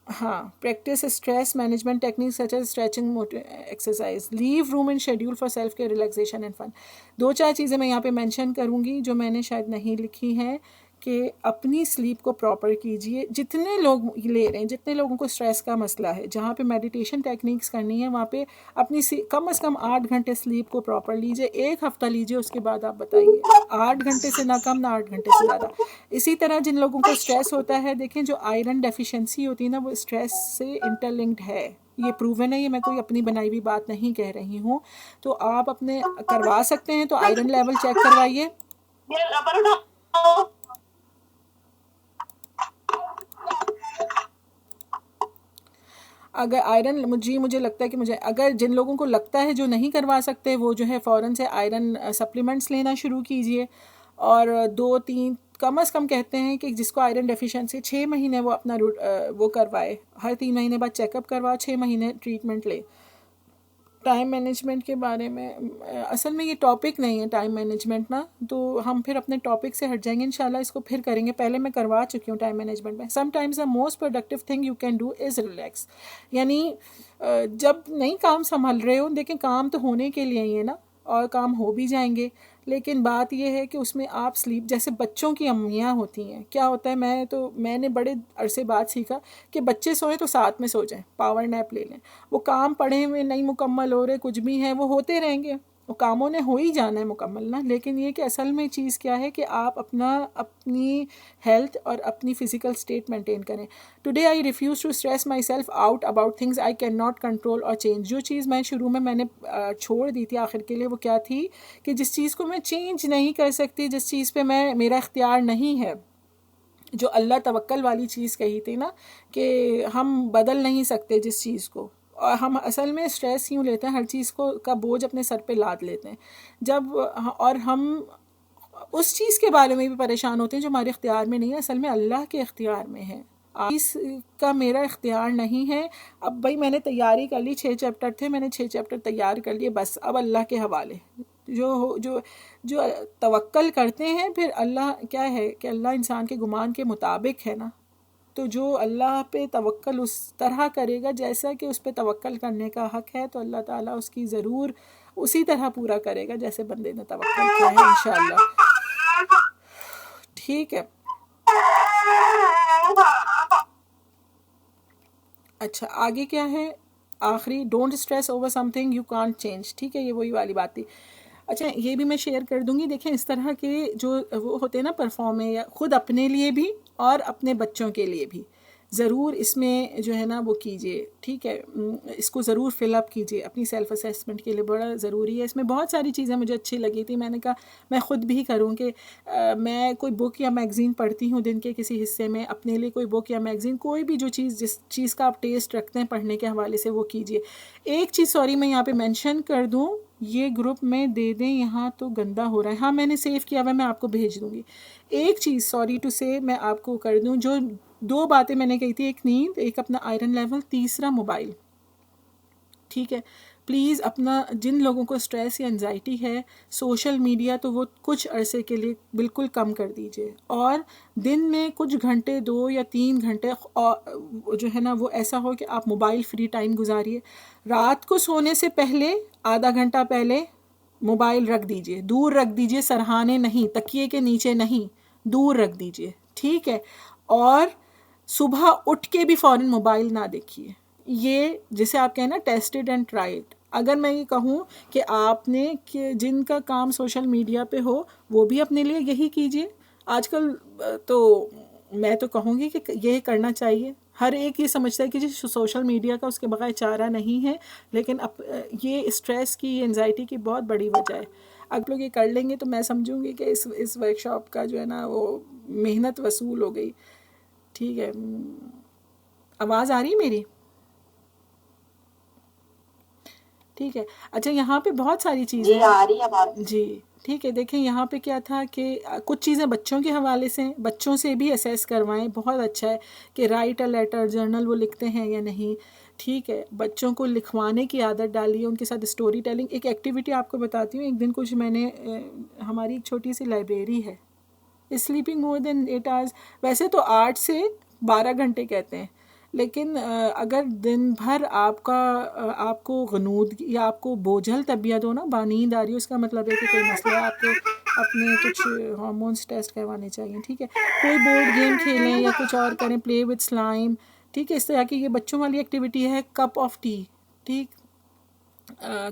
S1: हाँ, practise stress management techniques such as stretching, exercise, leave room and schedule for self care, relaxation and fun. 2-4 चीज़ें मैं यहाँ पे मेंशन करूँगी जो मैंने शायद नहीं लिखी हैं, कि अपनी स्लीप को प्रॉपर कीजिए। जितने लोग ले रहे हैं, जितने लोगों को स्ट्रेस का मसला है, जहाँ पे मेडिटेशन टेक्निक्स करनी है, वहाँ पे अपनी कम से कम 8 घंटे स्लीप को प्रॉपर लीजिए। 1 हफ्ता लीजिए, उसके बाद आप बताइए। 8 घंटे से ना कम, ना 8 घंटे से ज़्यादा। इसी तरह जिन लोगों को स्ट्रेस होता है, देखें जो आयरन डेफिशिएंसी होती है ना, वो स्ट्रेस से इंटरलिंक्ड है। ये प्रूवन है, ये मैं कोई अपनी बनाई हुई बात नहीं कह रही हूँ। तो आप अपने करवा सकते हैं, तो आयरन लेवल चेक करवाइए। अगर आयरन, मुझे लगता है कि अगर जिन लोगों को लगता है जो नहीं करवा सकते, वो जो है फ़ौरन से आयरन सप्लीमेंट्स लेना शुरू कीजिए। और 2-3 कम अज़ कम कहते हैं कि जिसको आयरन डेफिशिएंसी 6 महीने वो अपना वो करवाए, हर 3 महीने बाद चेकअप करवाओ, 6 महीने ट्रीटमेंट ले। टाइम मैनेजमेंट के बारे में असल में ये टॉपिक नहीं है टाइम मैनेजमेंट ना, तो हम फिर अपने टॉपिक से हट जाएंगे इंशाल्लाह, इसको फिर करेंगे। पहले मैं करवा चुकी हूँ टाइम मैनेजमेंट में। Sometimes the most productive thing you can do is relax, यानी जब नहीं काम संभाल रहे हो, देखें काम तो होने के लिए ही है ना, और काम हो भी जाएंगे, लेकिन बात यह है कि उसमें आप स्लीप, जैसे बच्चों की अम्मियाँ होती हैं, क्या होता है, मैंने बड़े अरसे बाद सीखा कि बच्चे सोएं तो साथ में सो जाएं, पावर नैप ले लें। वो काम पढ़े हुए नहीं मुकम्मल हो रहे, कुछ भी हैं, वो होते रहेंगे, वो कामों ने हो ही जाना है मुकम्मल ना। लेकिन ये कि असल में चीज़ क्या है कि आप अपनी हेल्थ और अपनी फ़िज़िकल स्टेट मेंटेन करें। Today I refuse to stress myself out about things I can not control और चेंज। जो चीज़ मैं शुरू में मैंने छोड़ दी थी आखिर के लिए, वो क्या थी कि जिस चीज़ को मैं चेंज नहीं कर सकती, जिस चीज़ पे मेरा इख्तियार नहीं है, जो अल्लाह तवक्कल वाली चीज़ कही थी ना, कि हम बदल नहीं सकते जिस चीज़ को, और हम असल में स्ट्रेस यूँ लेते हैं, हर चीज़ को का बोझ अपने सर पे लाद लेते हैं और हम उस चीज़ के बारे में भी परेशान होते हैं जो हमारे इख्तियार में नहीं है, असल में अल्लाह के इख्तियार में है। इसका मेरा इख्तियार नहीं है। अब भाई मैंने तैयारी कर ली, 6 चैप्टर थे, मैंने 6 चैप्टर तैयार कर लिए, बस अब अल्लाह के हवाले। जो तवक्कल करते हैं, फिर अल्लाह क्या है कि अल्लाह इंसान के गुमान के मुताबिक है ना, तो जो अल्लाह पे तवक्कल उस तरह करेगा जैसा कि उस पे तवक्कल करने का हक है, तो अल्लाह ताला उसकी ज़रूर उसी तरह पूरा करेगा जैसे बंदे ने तवक्कल किया है, इंशाअल्लाह। ठीक है। अच्छा, आगे क्या है? आखिरी, don't stress over something you can't change. ठीक है, ये वही वाली बात थी। अच्छा, ये भी मैं शेयर कर दूंगी। देखें, इस तरह के जो वो होते हैं ना परफॉर्म, या ख़ुद अपने लिए भी और अपने बच्चों के लिए भी, ज़रूर इसमें जो है ना वो कीजिए, ठीक है। इसको ज़रूर फिलअप कीजिए अपनी सेल्फ़ असेसमेंट के लिए, बड़ा ज़रूरी है। इसमें बहुत सारी चीज़ें मुझे अच्छी लगी थी, मैंने कहा मैं ख़ुद भी करूँ कि मैं कोई बुक या मैगज़ीन पढ़ती हूँ दिन के किसी हिस्से में, अपने लिए कोई बुक या मैगज़ीन, कोई भी जो चीज़ जिस चीज़ का आप टेस्ट रखते हैं पढ़ने के हवाले से वो कीजिए। एक चीज़ सॉरी मैं यहाँ पे मेंशन कर दूँ, ये ग्रुप में दे दें यहाँ तो गंदा हो रहा है, हाँ मैंने सेव किया हुआ है, मैं आपको भेज दूँगी। एक चीज़ सॉरी टू से मैं आपको कर दूँ, जो 2 बातें मैंने कही थी, एक नींद, एक अपना आयरन लेवल, तीसरा मोबाइल, ठीक है। प्लीज़ अपना, जिन लोगों को स्ट्रेस या एंजाइटी है, सोशल मीडिया तो वो कुछ अरसे के लिए बिल्कुल कम कर दीजिए, और दिन में कुछ घंटे 2 या 3 घंटे जो है ना वो ऐसा हो कि आप मोबाइल फ्री टाइम गुजारिए। रात को सोने से पहले आधा घंटा पहले मोबाइल रख दीजिए, दूर रख दीजिए, सरहाने नहीं, तकिए के नीचे नहीं, दूर रख दीजिए, ठीक है। और सुबह उठ के भी फ़ौरन मोबाइल ना देखिए। ये जिसे आप कहें ना टेस्टेड एंड ट्राइड। अगर मैं ये कहूँ कि आपने कि जिनका काम सोशल मीडिया पे हो वो भी अपने लिए यही कीजिए। आजकल तो मैं तो कहूँगी कि ये करना चाहिए। हर एक ये समझता है कि जी सोशल मीडिया का उसके बगैर चारा नहीं है, लेकिन ये स्ट्रेस की, एंजाइटी की बहुत बड़ी वजह है। अगर लोग ये कर लेंगे तो मैं समझूंगी कि इस वर्कशॉप का जो है ना वो मेहनत वसूल हो गई, ठीक है। आवाज़ आ रही है मेरी? ठीक है। अच्छा, यहाँ पे बहुत सारी चीज़ें
S2: आ रही है बात
S1: जी, ठीक है। देखें यहाँ पे क्या था कि कुछ चीज़ें बच्चों के हवाले से, बच्चों से भी असेस करवाएं, बहुत अच्छा है कि राइट अ लेटर, जर्नल वो लिखते हैं या नहीं, ठीक है। बच्चों को लिखवाने की आदत डालिए, उनके साथ स्टोरी टेलिंग। एक एक्टिविटी आपको बताती हूँ, एक दिन कुछ मैंने हमारी एक छोटी सी लाइब्रेरी है, स्लीपिंग मोर देन 8 आवर्स, वैसे तो 8 से 12 घंटे कहते हैं, लेकिन अगर दिन भर आपको गनूद या आपको बोझल तबीयत हो ना, नींद आ रही हो, उसका मतलब है कि कोई मसला है, आपको अपने कुछ हार्मोन्स टेस्ट करवाने चाहिए, ठीक है। कोई बोर्ड गेम खेलें या कुछ और करें, प्ले विद स्लाइम, ठीक है। इस तरह की ये बच्चों वाली एक्टिविटी है। कप ऑफ टी, ठीक,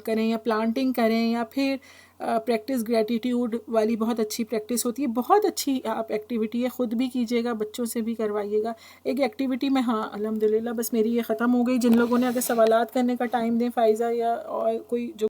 S1: करें, या प्लांटिंग करें, या फिर प्रैक्टिस ग्रेटिट्यूड वाली बहुत अच्छी प्रैक्टिस होती है, बहुत अच्छी आप एक्टिविटी है, ख़ुद भी कीजिएगा, बच्चों से भी करवाइएगा। एक एक्टिविटी में, हाँ अल्हम्दुलिल्लाह, बस मेरी ये ख़त्म हो गई। जिन लोगों ने अगर सवालात करने का टाइम दें फ़ाइज़ा या और कोई जो